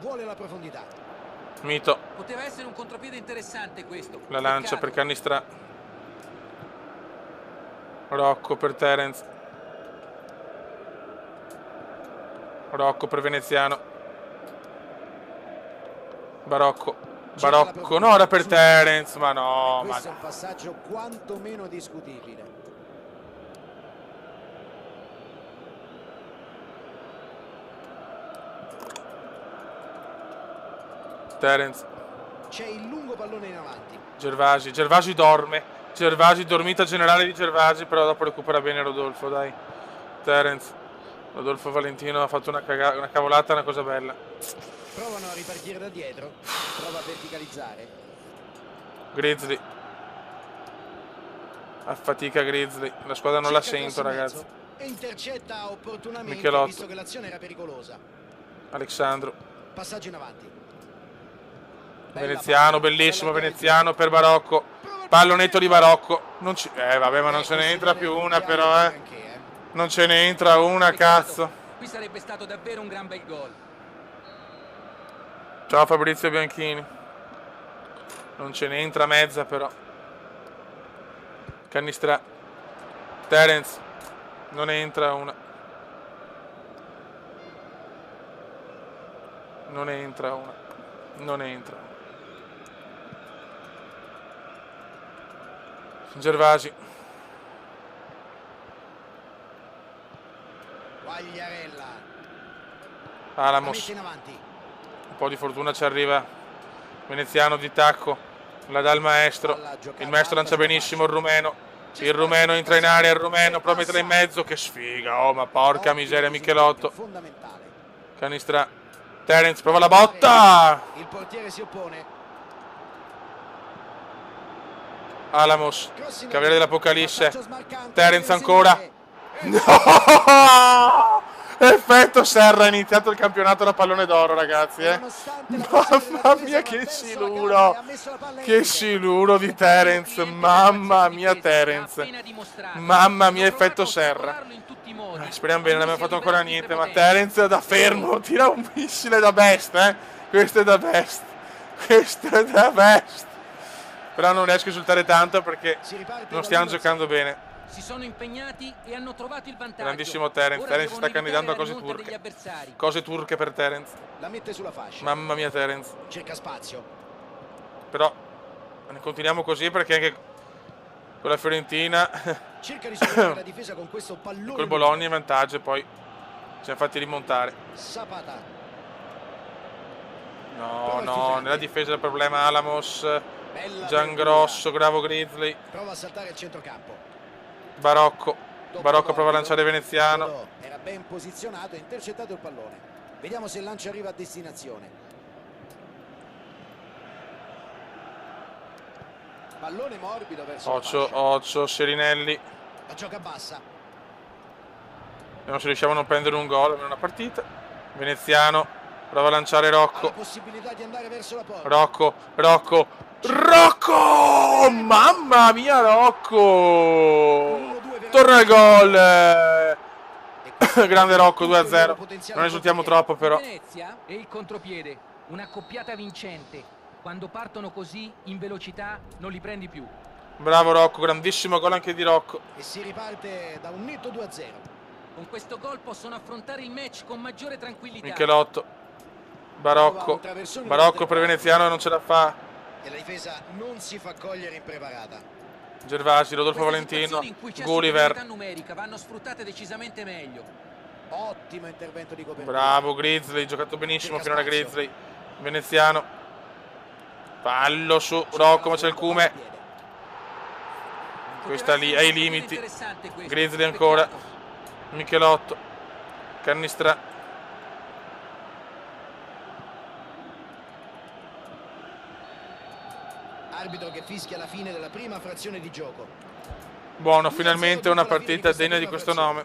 Vuole la profondità. Mito. Poteva essere un contropiede interessante questo. La lancia Peccato. per Canistra. Rocco per Terence. Rocco per Veneziano. Barocco. Barocco. No, era per Terence. Ma no. Ma Questo è un passaggio quantomeno discutibile. Terence. C'è il lungo pallone in avanti. Gervasi. Gervasi dorme. Gervasi, dormita generale di Gervasi, però dopo recupera bene Rodolfo, dai. Terence. Rodolfo Valentino ha fatto una cavolata, una cosa bella. Provano a ripartire da dietro. Prova a verticalizzare. Grizzly. A fatica Grizzly. La squadra non la Cerca sento, cross in ragazzi. mezzo E intercetta opportunamente, Michelotto. visto che l'azione era pericolosa. Alexandro. Passaggio in avanti. Bella Veneziano, palla. bellissimo Bella Veneziano per Barocco. Pallonetto di Barocco. Non ci... vabbè, ma non se ne entra più una, però, Non ce ne entra una, cazzo. Qui sarebbe stato davvero un gran bel gol. Ciao Fabrizio Bianchini. Non ce ne entra mezza, però. Cannistra. Terence. Non entra una. Non entra una. Non entra. Gervasi. Quagliarella. Alamos. Mette in avanti. Un po' di fortuna ci arriva. Veneziano di tacco. La dà il maestro. Il maestro lancia benissimo il rumeno. Il rumeno entra in area. Il rumeno prova a mettere in mezzo. Che sfiga. Oh, ma porca miseria, Michelotto. Fondamentale. Canistra. Terence prova la botta. Il portiere si oppone. Alamos. Cavaliere dell'Apocalisse. Passaggio smarcante. Terence ancora. No! Effetto Serra, è iniziato il campionato da pallone d'oro, ragazzi, Mamma mia, che siluro! Che siluro di Terence, mamma mia Terence. Mamma mia, effetto Serra. Speriamo bene, non abbiamo fatto ancora niente, ma Terence da fermo, tira un missile da best, Questo è da best. Questo è da best. Però non riesco a esultare tanto perché non stiamo giocando bene. Si sono impegnati e hanno trovato il vantaggio. Grandissimo Terence. Ora Terence si sta devono candidando a evitare cose la rimonta degli turche. avversari. Cose turche per Terence. La mette sulla fascia. Mamma mia Terence. Cerca spazio. Però continuiamo così perché anche con la Fiorentina Cerca di superare la difesa con questo pallone. col Bologna in vantaggio e poi ci siamo fatti rimontare. Zapata. No, no, nella difesa il problema Alamos. Bella Giangrosso, bravo Grizzly. Prova a saltare al centrocampo. Barocco. Barocco prova a lanciare Veneziano. Era ben posizionato e intercettato il pallone. Vediamo se il lancio arriva a destinazione. Pallone morbido verso la fascia. Occio, Serinelli. La gioca bassa. Vediamo se riusciamo a non prendere un gol in una partita. Veneziano prova a lanciare Ha la Rocco. possibilità di andare verso la porta. Rocco! Mamma mia, Rocco! Torna al gol! Grande Rocco, 2-0. Non esultiamo troppo, però. Venezia e il contropiede. Una coppiata vincente. Quando partono così in velocità non li prendi più. Bravo Rocco, grandissimo gol anche di Rocco. E si riparte da un netto 2-0. Con questo gol possono affrontare il match con maggiore tranquillità. Michelotto. Barocco per Veneziano non ce la fa. E la difesa non si fa cogliere impreparata. Gervasi, Rodolfo Queste Valentino, situazioni in cui c'è Gulliver. superiorità numerica vanno sfruttate decisamente meglio. Ottimo intervento di copertura. Bravo Grizzly, giocato benissimo finora Grizzly. Veneziano. Fallo su Rocco, ma c'è il cume. Questa lì, ai limiti. Grizzly ancora. Michelotto. Cannistra. Arbitro che fischia la fine della prima frazione di gioco. Buono, finalmente una partita degna di questo nome.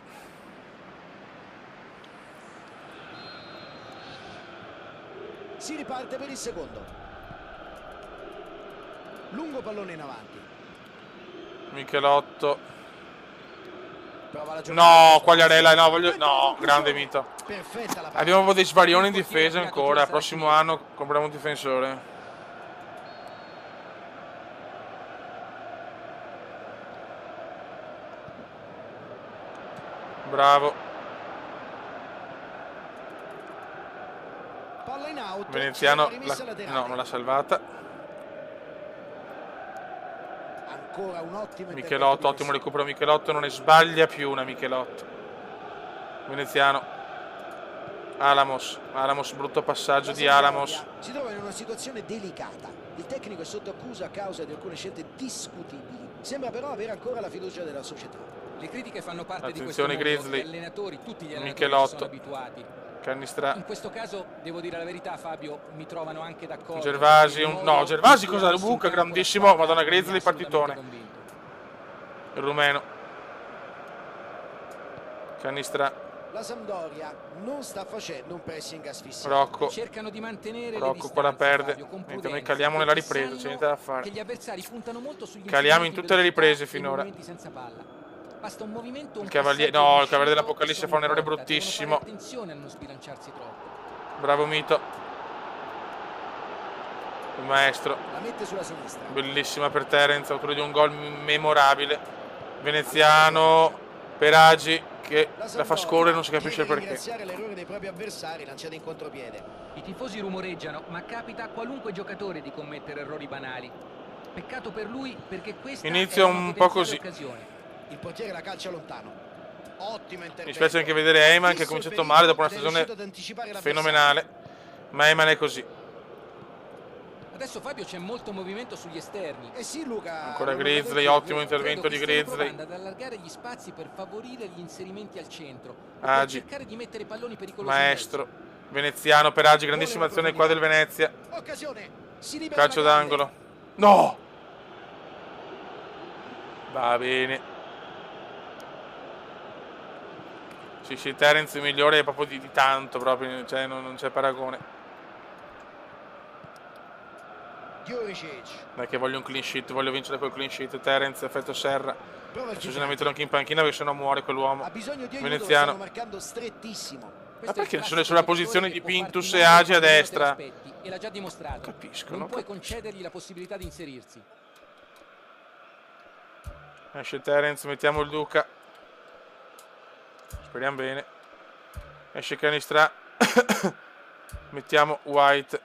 Si riparte per il secondo. Lungo pallone in avanti. Michelotto. Prova la giocata. No, Quagliarella, no, no, grande mito. Perfetta la palla. Abbiamo un po' dei svarioni in difesa ancora. Prossimo anno compriamo un difensore. Bravo. Palla in out. Veneziano Rimessa laterale. no, non l'ha salvata. Ancora un ottimo Michelotto, ottimo recupero Michelotto, non ne sbaglia più una Michelotto. Veneziano. Alamos, brutto passaggio di Alamos. Si trova in una situazione delicata. Il tecnico è sotto accusa a causa di alcune scelte discutibili. Sembra però avere ancora la fiducia della società. Le critiche fanno parte di questo Attenzione mondo. Grizzly. Gli allenatori, tutti gli allenatori Michelotto. ci sono abituati. Cannistra. In questo caso, devo dire la verità, Fabio, mi trovano anche d'accordo. Gervasi, perché il no, modo Gervasi in cosa? cui ha Buca, messo in campo grandissimo, la squadra Madonna mi ha Grizzly, assolutamente partitone. convinto. Il rumeno. Cannistra. La Sampdoria non sta facendo un pressing asfissiante. Rocco. Cercano di mantenere le Rocco distanze, qua la perde. Fabio, con Mentre noi prudenza, caliamo nella perché ripresa, c'è sanno niente da fare. che gli avversari puntano molto sugli Caliamo in inserimenti, tutte le velocità riprese e finora. movimenti senza palla. Basta un movimento, un Il Cavaliere, passaggio no, il riuscito Cavaliere e dell'Apocalisse sono fa un in errore porta. Devono bruttissimo. fare attenzione a non sbilanciarsi troppo. Bravo Mito. Il maestro. La mette sulla sinistra. Bellissima per Terence, autore di un gol memorabile. Veneziano per Agi che la fa scorrere, non si capisce perché. Ringraziare l'errore dei propri avversari lanciati in contropiede. I tifosi rumoreggiano, ma capita a qualunque giocatore di commettere errori banali. Peccato per lui, perché questa Inizia è una un po' potenziale così. Il portiere la calcia lontano. Ottimo intervento. Mi spiace anche vedere Eyman che ha cominciato male dopo una stagione fenomenale, ma Eyman è così. Adesso Fabio c'è molto movimento sugli esterni. Eh sì, Luca. Ancora non Grizzly, lo ottimo vedo. intervento di Credo che stiano Grizzly. provando ad allargare gli spazi per favorire gli inserimenti al centro e per Agi. cercare di mettere palloni pericolosi. Maestro. Veneziano per Agi, grandissima azione qua del Venezia. Occasione. Si libera Calcio la grande. d'angolo. No! Va bene. Sì, Terence il migliore è proprio di tanto, proprio, cioè non c'è paragone. Juricic. Non è che voglio un clean sheet, voglio vincere col clean sheet. Terence, effetto Serra. Prova il Bisogna metterlo anche in panchina perché sennò muore quell'uomo. Ha bisogno di aiuto, Veneziano. lo stanno marcando strettissimo. Ma perché sono sulla posizione di Pintus e Agi a destra? E l'ha già dimostrato. Capisco, Non non puoi capisco. concedergli la possibilità di inserirsi. Esce Terence, mettiamo il Duca. Speriamo bene. Esce Canistra. Mettiamo White.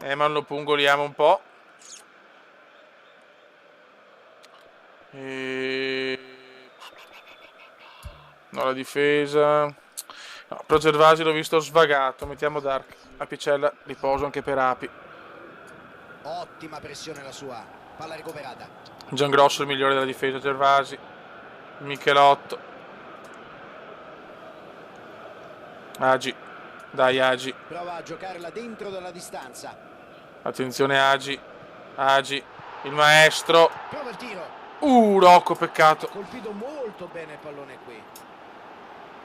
Eman lo pungoliamo un po'. No, la difesa. No, però Gervasi l'ho visto svagato. Mettiamo Dark. A Picella, riposo anche per Api. Ottima pressione la sua. Palla recuperata. Giangrosso il migliore della difesa, Gervasi. Michelotto. Agi. Dai Agi. Prova a giocarla dentro dalla distanza. Attenzione Agi. Agi. Il maestro. Prova il tiro. Rocco, peccato. Ha colpito molto bene il pallone qui.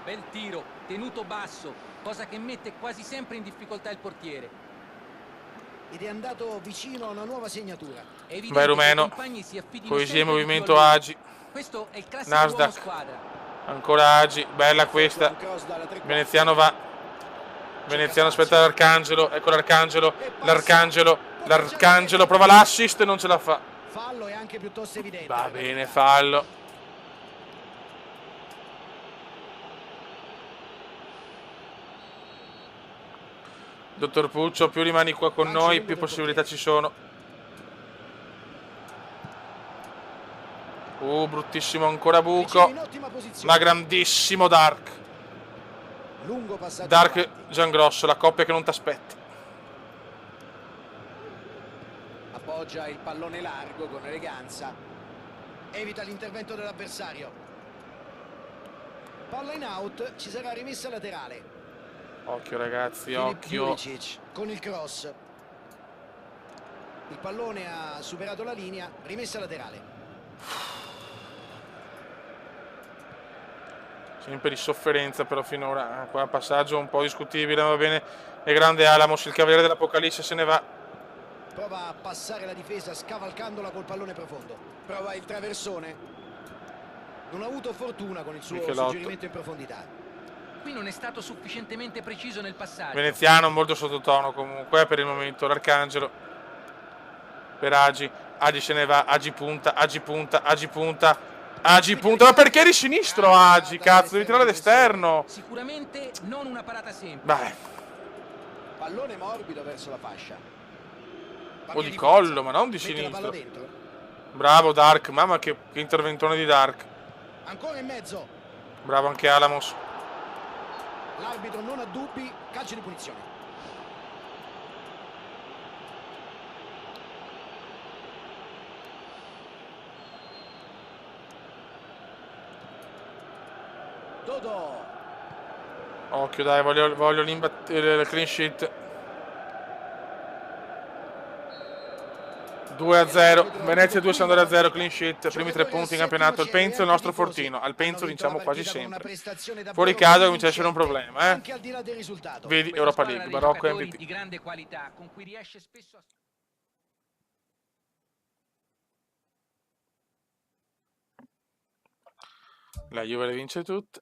Bel tiro, tenuto basso, cosa che mette quasi sempre in difficoltà il portiere. Ed è andato vicino a una nuova segnatura. È evidente Vai che i rumeno. compagni si affidino Poesia e sempre di più movimento a lui. Agi. Questo è il classico Nasdaq. uomo squadra. Ancora Agi. Bella questa. Un cross dalla tre quarti. Veneziano va. Veneziano aspetta l'Arcangelo. Ecco l'Arcangelo. L'Arcangelo. L'Arcangelo prova l'assist e non ce la fa. Fallo è anche piuttosto evidente. Va bene, fallo. Dottor Puccio, più rimani qua con noi, più possibilità ci sono. Bruttissimo ancora Vicino Buco. in ottima posizione. Ma grandissimo Dark. Lungo passaggio Dark avanti. Giangrosso, la coppia che non ti aspetti. Appoggia il pallone largo con eleganza. Evita l'intervento dell'avversario. Palla in out, ci sarà rimessa laterale. Occhio ragazzi, Filip occhio. Juricic con il cross. Il pallone ha superato la linea, rimessa laterale. Sempre di sofferenza però finora. Qua passaggio un po' discutibile, va bene. È grande Alamos, il cavaliere dell'Apocalisse se ne va. Prova a passare la difesa scavalcandola col pallone profondo. Prova il traversone. Non ha avuto fortuna con il suo Michelotto. suggerimento in profondità. Qui non è stato sufficientemente preciso nel passaggio. Veneziano molto sottotono comunque per il momento. L'Arcangelo per Agi. Agi se ne va, Agi punta, Agi punta, Agi punta, Agi punta. Ma perché eri sinistro Agi? Cazzo, devi tirare all'esterno. Sicuramente non una parata semplice. Vai. Pallone morbido verso la fascia. O di collo, ma non di Mette la palla sinistro. dentro. Bravo Dark, mamma che interventone di Dark. Ancora in mezzo. Bravo anche Alamos. L'arbitro non ha dubbi, calcio di punizione. Dodo. Occhio dai, voglio il clean sheet. 2-0, Venezia 2 Sampdoria 0, clean sheet, primi 3 punti in campionato. Il Penzo è il nostro fortino, al Penzo vinciamo quasi sempre. Fuori casa comincia a essere un problema, Anche al di là del risultato. Vedi Questa Europa squadra League, dei Barocco giocatori MVP. di grande qualità, con cui riesce spesso a... La Juve le vince tutte.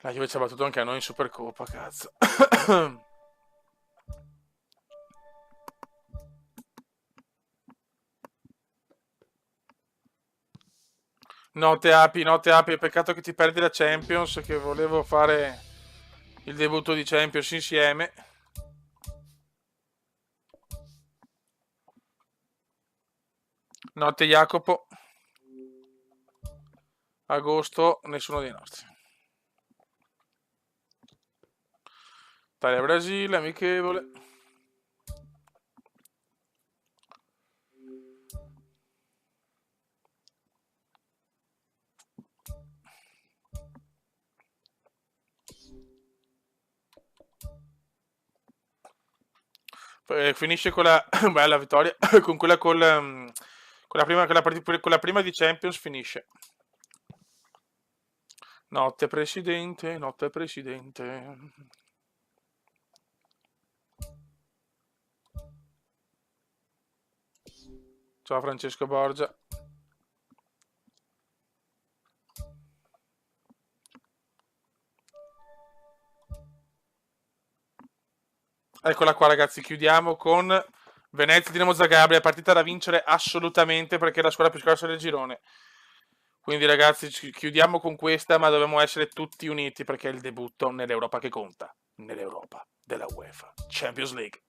La Juve ci ha battuto anche a noi in Supercoppa, cazzo. Notte api, peccato che ti perdi la Champions, che volevo fare il debutto di Champions insieme. Notte Jacopo. Agosto, nessuno dei nostri. Italia-Brasile, amichevole. Finisce con la bella vittoria, con quella con la prima di Champions finisce. Notte presidente, notte presidente. Ciao Francesco Borgia. Eccola qua ragazzi, chiudiamo con Venezia Dinamo Zagabria, partita da vincere assolutamente perché è la squadra più scarsa del girone. Quindi ragazzi chiudiamo con questa, ma dobbiamo essere tutti uniti perché è il debutto nell'Europa che conta, nell'Europa della UEFA Champions League.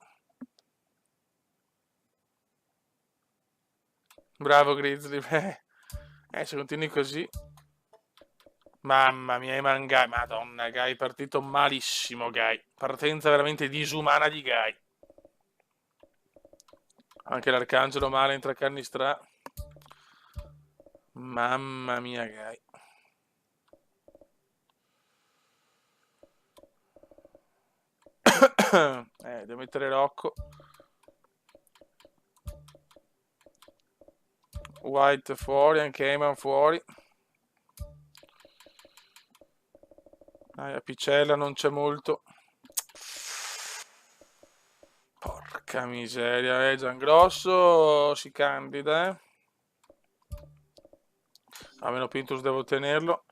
Bravo Grizzly, se continui così. Mamma mia, Eman Gai, madonna Gai, partito malissimo Gai, partenza veramente disumana di Gai. Anche l'Arcangelo male entra Cannistra. Mamma mia Gai. Devo mettere Rocco. White fuori, anche Eman fuori. A Picella non c'è molto. Porca miseria, Giangrosso si candida, Almeno Pintus devo tenerlo.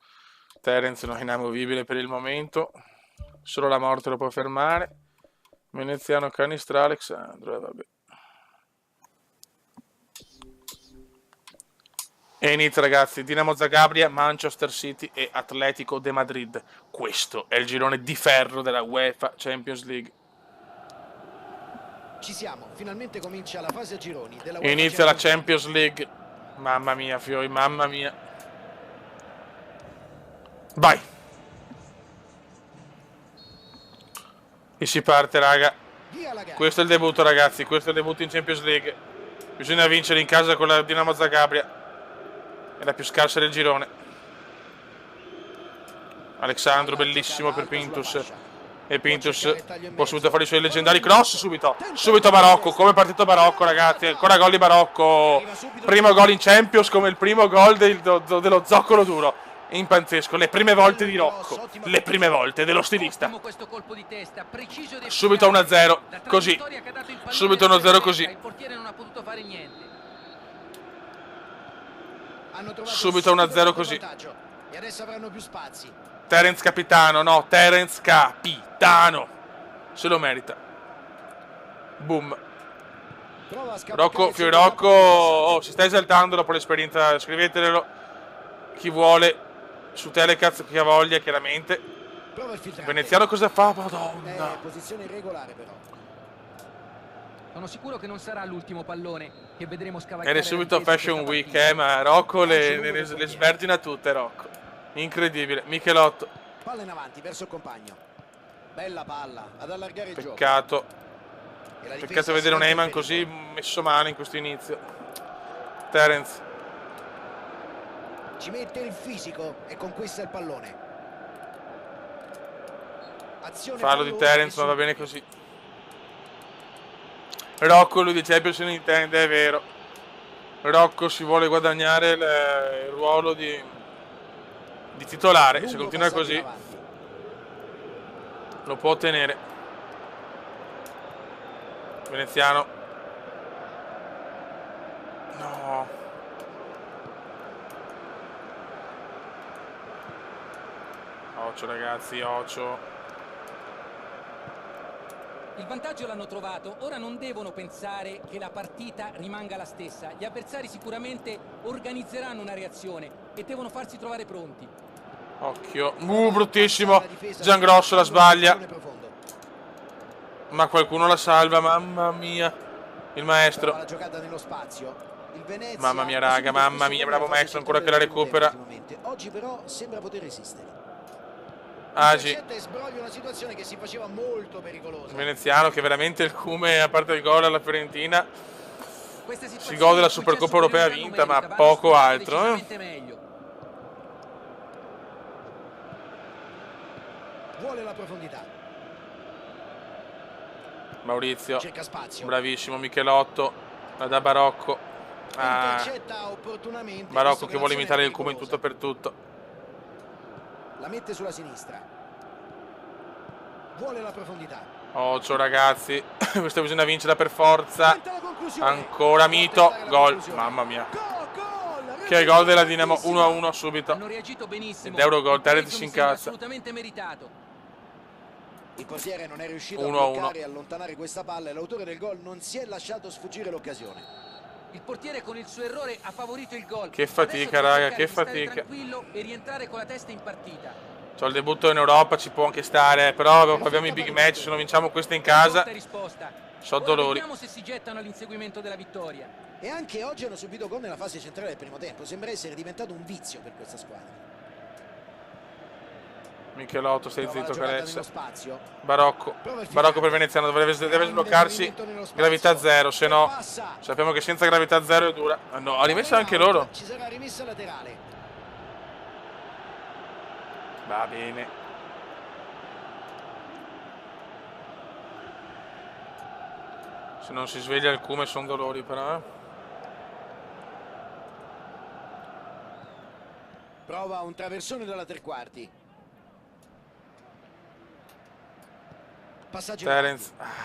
Terence non è inamovibile per il momento. Solo la morte lo può fermare. Veneziano Canistra, Alexandro, vabbè. E inizia ragazzi, Dinamo Zagabria, Manchester City e Atletico de Madrid. Questo è il girone di ferro della UEFA Champions League. Ci siamo, finalmente comincia la fase a gironi della E inizia la Champions League. Mamma mia, Fioi, mamma mia. Vai. E si parte, raga. Questo è il debutto, ragazzi. Questo è il debutto in Champions League. Bisogna vincere in casa con la Dinamo Zagabria. È la più scarsa del girone. Alexandro, bellissimo per Pintus. E Pintus può subito fare i suoi leggendari cross. Subito Barocco. Come è partito Barocco, ragazzi. Ancora gol di Barocco. Primo gol in Champions come il primo gol dello zoccolo duro. Impazzesco. Le prime volte di Rocco. Le prime volte dello stilista. Subito 1-0. Così. Subito 1-0 così. Il portiere non ha potuto fare niente. Subito 1-0 così. E adesso avranno più spazi. Terence capitano, no, Terence capitano. Se lo merita. Boom. Rocco, Fiorocco, oh, si sta esaltando dopo l'esperienza, scrivetelo chi vuole su Telecast, chi ha voglia chiaramente. Prova il filtrante. Veneziano cosa fa? Madonna. Posizione irregolare però. Sono sicuro che non sarà l'ultimo pallone che vedremo scavalcare. Ed è subito la difesa Fashion di questa Week, partita. ma Rocco le svergina tutte, Rocco. Incredibile. Michelotto. Palla in avanti verso il compagno. Bella palla ad allargare il gioco. Peccato. E la difesa Peccato vedere un si mette Eyman in così pericolo. messo male in questo inizio. Terence. Ci mette il fisico e conquista il pallone. Azione Fallo di fallo Terence, e ma va bene subito. così. Rocco, lui di Champions se ne intende, è vero. Rocco si vuole guadagnare il ruolo di titolare. Se Lungo continua passaggio in così avanti. lo può ottenere. Veneziano. No. Ocio ragazzi, Ocio. Il vantaggio l'hanno trovato, ora non devono pensare che la partita rimanga la stessa. Gli avversari sicuramente organizzeranno una reazione e devono farsi trovare pronti. Occhio. Bruttissimo. Giangrosso la sbaglia. Ma qualcuno la salva, mamma mia. Il maestro. La giocata nello spazio. Il Venezia Mamma mia raga, mamma mia, bravo maestro, ancora che la recupera. Oggi però sembra poter resistere. Agi. Sbroglia una situazione che si faceva molto pericolosa. Veneziano che veramente il Cume, a parte il gol alla Fiorentina, Queste si situazioni gode della in cui c'è Supercoppa europea superiorità vinta, ma numerica poco vanno altro. decisamente meglio. Vuole la profondità. Maurizio, Cerca spazio. bravissimo. Michelotto, la da Barocco. Intercetta opportunamente. Barocco visto che vuole l'azione imitare è il Cume in tutto pericolosa. per tutto. La mette sulla sinistra. Vuole la profondità. Ocio ragazzi, questa bisogna vincerla per forza. Tenta la conclusione. Ancora Mito, gol, mamma mia. Gol. Che gol della Dinamo, 1-1 subito. Hanno reagito benissimo. Ed Eurogol, Il pareggio Terence si mi sembra incazza. assolutamente meritato. Il portiere non è riuscito 1-1. a bloccare e allontanare questa palla e l'autore del gol non si è lasciato sfuggire l'occasione. Il portiere con il suo errore ha favorito il gol. Che fatica, Adesso deve raga, cercare che di stare fatica. tranquillo e rientrare con la testa in partita. Cioè, il debutto in Europa ci può anche stare, però abbiamo i big match, se non vinciamo questa in casa, Botta e risposta. so Ora dolori. vediamo se si gettano all'inseguimento della vittoria. E anche oggi hanno subito gol nella fase centrale del primo tempo. Sembra essere diventato un vizio per questa squadra. Michelotto, stai Prova la zitto, giocata Carezza. nello spazio. Barocco. Prova il Barocco per filtrante. Veneziano, deve Grande sbloccarsi. movimento nello spazio. Gravità zero, se no Passa. sappiamo che senza gravità zero è dura. Ah, no, ha rimesso anche loro. Ci sarà rimessa laterale. Va bene. Se non si sveglia il Cume sono dolori però. Prova un traversone dalla tre quarti. Passaggio in Terence. avanti.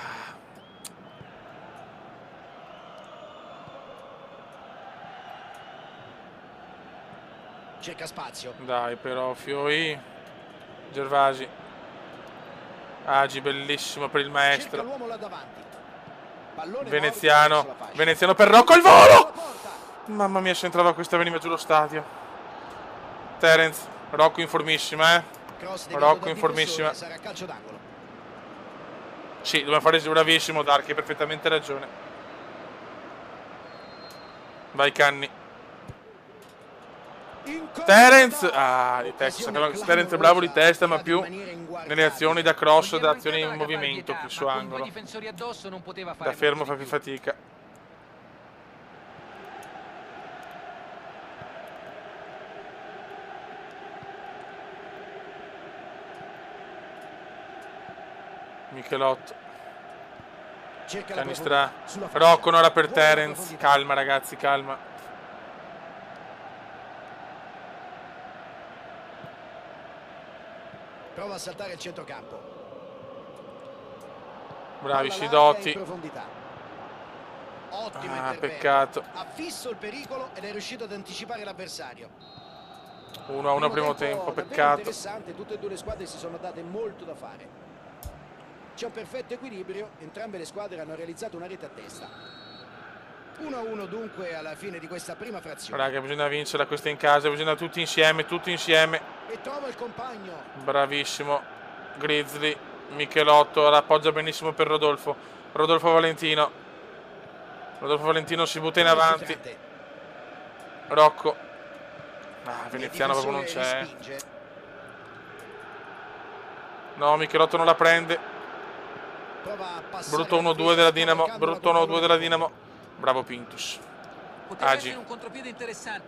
Cerca spazio. Dai però, Fioi. Gervasi. Agi, bellissimo per il Cerca maestro. l'uomo là davanti. Pallone Veneziano. morbido verso la fascia. Veneziano per Rocco, il volo! La porta. Mamma mia, se entrava questa veniva giù lo stadio. Terence. Rocco in formissima, Cross Rocco deviato dal in formissima. difensore, sarà calcio d'angolo. Sì, dobbiamo fare bravissimo Dark, hai perfettamente ragione. Vai Canni. Terence! Ah, di testa. Sappiamo che Terence è bravo di testa, ma più nelle azioni da cross, da azioni in movimento più su angolo. Con due difensori addosso non poteva fare Da fermo molto fa di più più. fatica. Michelotto. Cerca la Canistra. profondità sulla fascia. Rocco non era per Vuole la Terence. profondità. Calma ragazzi, calma. Prova a saltare il centrocampo. Bravi Palla larga in Scidotti. profondità. Ottimo Ah, intervento. peccato. Ha fisso il pericolo ed è riuscito ad anticipare l'avversario. 1-1 primo tempo, davvero peccato. interessante, tutte e due le squadre si sono date molto da fare. C'è un perfetto equilibrio, entrambe le squadre hanno realizzato una rete a testa. 1-1 dunque alla fine di questa prima frazione. Raga, bisogna vincerla questa in casa, bisogna tutti insieme, tutti insieme. E trova il compagno. Bravissimo. Grizzly, Michelotto, la appoggia benissimo per Rodolfo. Rodolfo Valentino si butta in avanti. Rocco. Veneziano proprio non c'è. No, Michelotto non la prende. Brutto 1-2 della Dinamo. Brutto 1-2 della Dinamo. Bravo Pintus. Agi.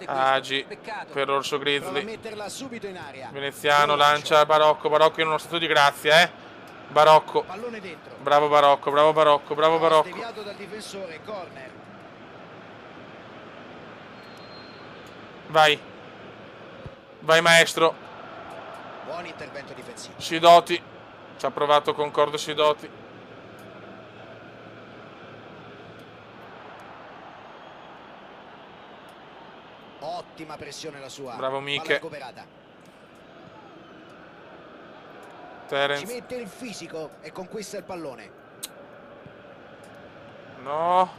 Agi per Orso Grizzly. Veneziano lancia Barocco. Barocco in uno stato di grazia, Barocco. Bravo Barocco, bravo Barocco, bravo Barocco. Vai. Vai maestro. Buon intervento difensivo. Sidoti. Ci ha provato Concordo Sidoti. Ottima pressione la sua. Bravo Miche. Terence. Ci mette il fisico e conquista il pallone. No.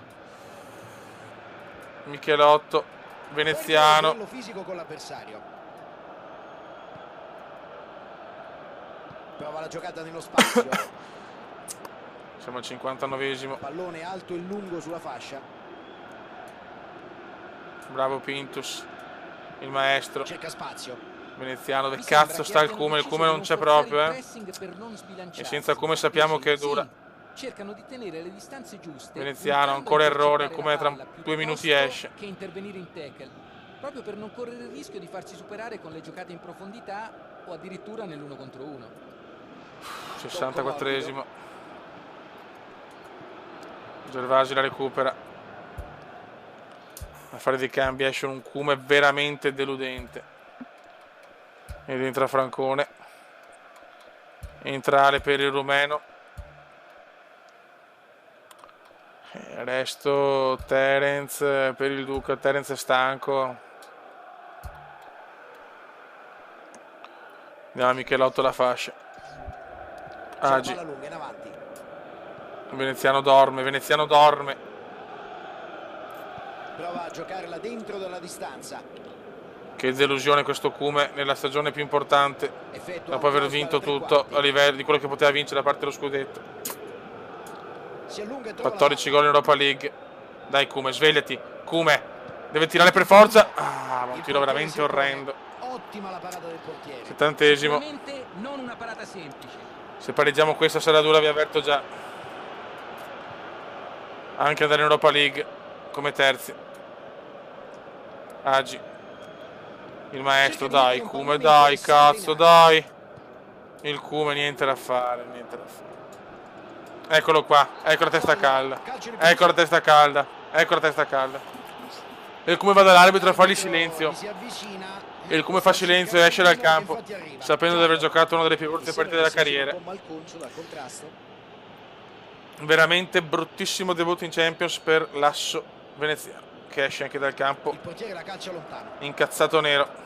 Michelotto. Veneziano. Duello fisico con l'avversario. Prova la giocata nello spazio. Siamo al 59esimo. Pallone alto e lungo sulla fascia. Bravo Pintus. Il maestro. Cerca spazio. Veneziano, dove cazzo sta il Cume? Il Cume non c'è proprio, E senza Cume sappiamo che è dura. Cercano di tenere le distanze giuste. Veneziano, ancora errore, il Cume tra 2 minuti esce. Che intervenire in tackle, proprio per non correre il rischio di farsi superare con le giocate in profondità o addirittura nell'1 contro 1. 64esimo. Gervasi la recupera. A fare dei cambi esce un Cume veramente deludente. Ed entra Francone. Entra Ale per il rumeno. Resto Terence per il Duca. Terence è stanco. Andiamo a Michelotto la fascia. Agi. Veneziano dorme. Veneziano dorme. Prova a giocarla dentro dalla distanza. Che delusione questo Cume nella stagione più importante, dopo aver vinto tutto a livello di quello che poteva vincere da parte dello scudetto. 14 gol in Europa League. Dai Cume, svegliati. Cume deve tirare per forza. Un tiro veramente orrendo. Ottima la parata del portiere. 70esimo. Non una parata semplice. Se pareggiamo questa sarà dura, vi avverto già. Anche andare in Europa League come terzi. Agi. Il maestro, dai Cume, dai cazzo, dai. Il Cume, niente da fare, niente da fare. Eccolo qua, ecco la testa calda. Ecco la testa calda, ecco la testa calda. E il Cume va dall'arbitro a fargli silenzio. E il Cume fa silenzio e esce dal campo, sapendo di aver giocato una delle più brutte partite della carriera. Veramente bruttissimo debutto in Champions per l'Asso veneziano, che esce anche dal campo incazzato nero.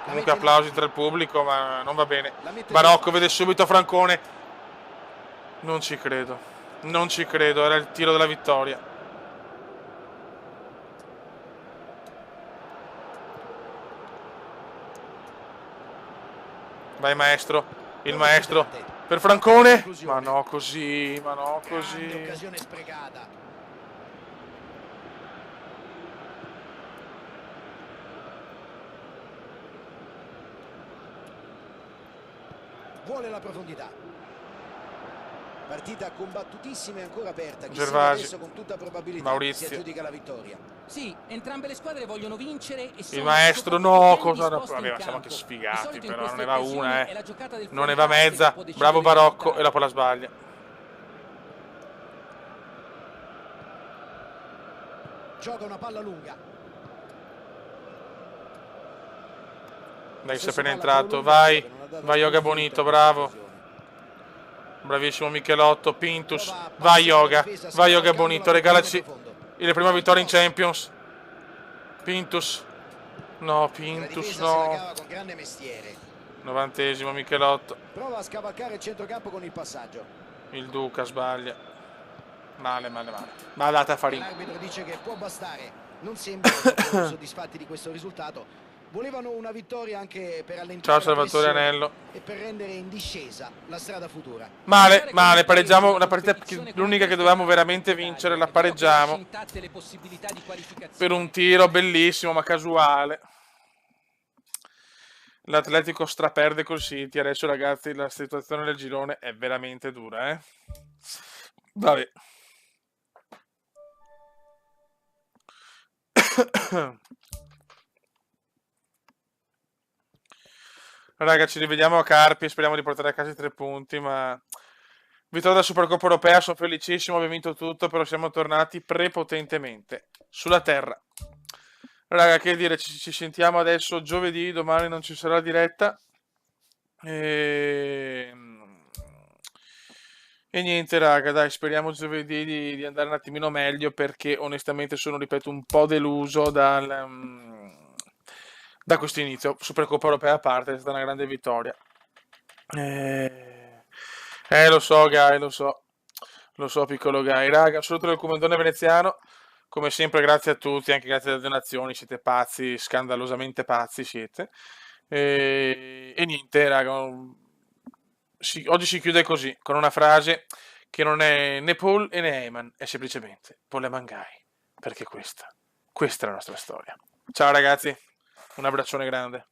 Comunque applausi tra il pubblico, ma non va bene. Barocco vede subito Francone. Non ci credo. Non ci credo, era il tiro della vittoria. Vai maestro. Il maestro per Francone. Ma no così, ma no così. Occasione sprecata. Vuole la profondità. Partita combattutissima e ancora aperta. Gervasi, adesso con tutta probabilità Maurizio. si aggiudica la vittoria. Sì, entrambe le squadre vogliono vincere e il maestro no, cosa no, vabbè, ma siamo anche sfigati, però non ne va una, non ne va mezza. Bravo Barocco e la palla sbaglia. Gioca una palla lunga. Dai, si è appena entrato, vai, vai Yoga Bonito, bravo. Bravissimo Michelotto, Pintus, vai Yoga Bonito, regalaci la prima vittoria in Champions. Pintus, no, Pintus, no. 90esimo Michelotto. Prova a scavalcare il centrocampo con il passaggio. Il Duca sbaglia. Male. Ma andate a fare. L'arbitro dice che può bastare. Non sembra soddisfatti di questo risultato. Volevano una vittoria anche per Ciao allentare la Salvatore pressione Anello. e per rendere in discesa la strada futura. Male, pareggiamo una partita, l'unica che dovevamo veramente vincere, la pareggiamo. Per un tiro bellissimo ma casuale. L'Atletico straperde col City. Adesso ragazzi la situazione del girone è veramente dura, Vabbè. Raga, ci rivediamo a Carpi, speriamo di portare a casa i 3 punti, ma vittoria della Supercoppa Europea, sono felicissimo, abbiamo vinto tutto, però siamo tornati prepotentemente sulla terra. Raga, che dire, ci sentiamo adesso giovedì, domani non ci sarà diretta. E niente, raga, dai, speriamo giovedì di andare un attimino meglio, perché onestamente sono, ripeto, un po' deluso da questo inizio. Supercoppa Europea a parte, è stata una grande vittoria. Lo so, Guy, lo so, piccolo Guy. Raga, un saluto del Comandone veneziano. Come sempre, grazie a tutti, anche grazie alle donazioni. Siete pazzi, scandalosamente pazzi siete. E niente, raga. Oggi si chiude così, con una frase che non è né Paul e né Heyman, è semplicemente Paul e Mangai. Perché questa è la nostra storia. Ciao ragazzi, un abbraccione grande.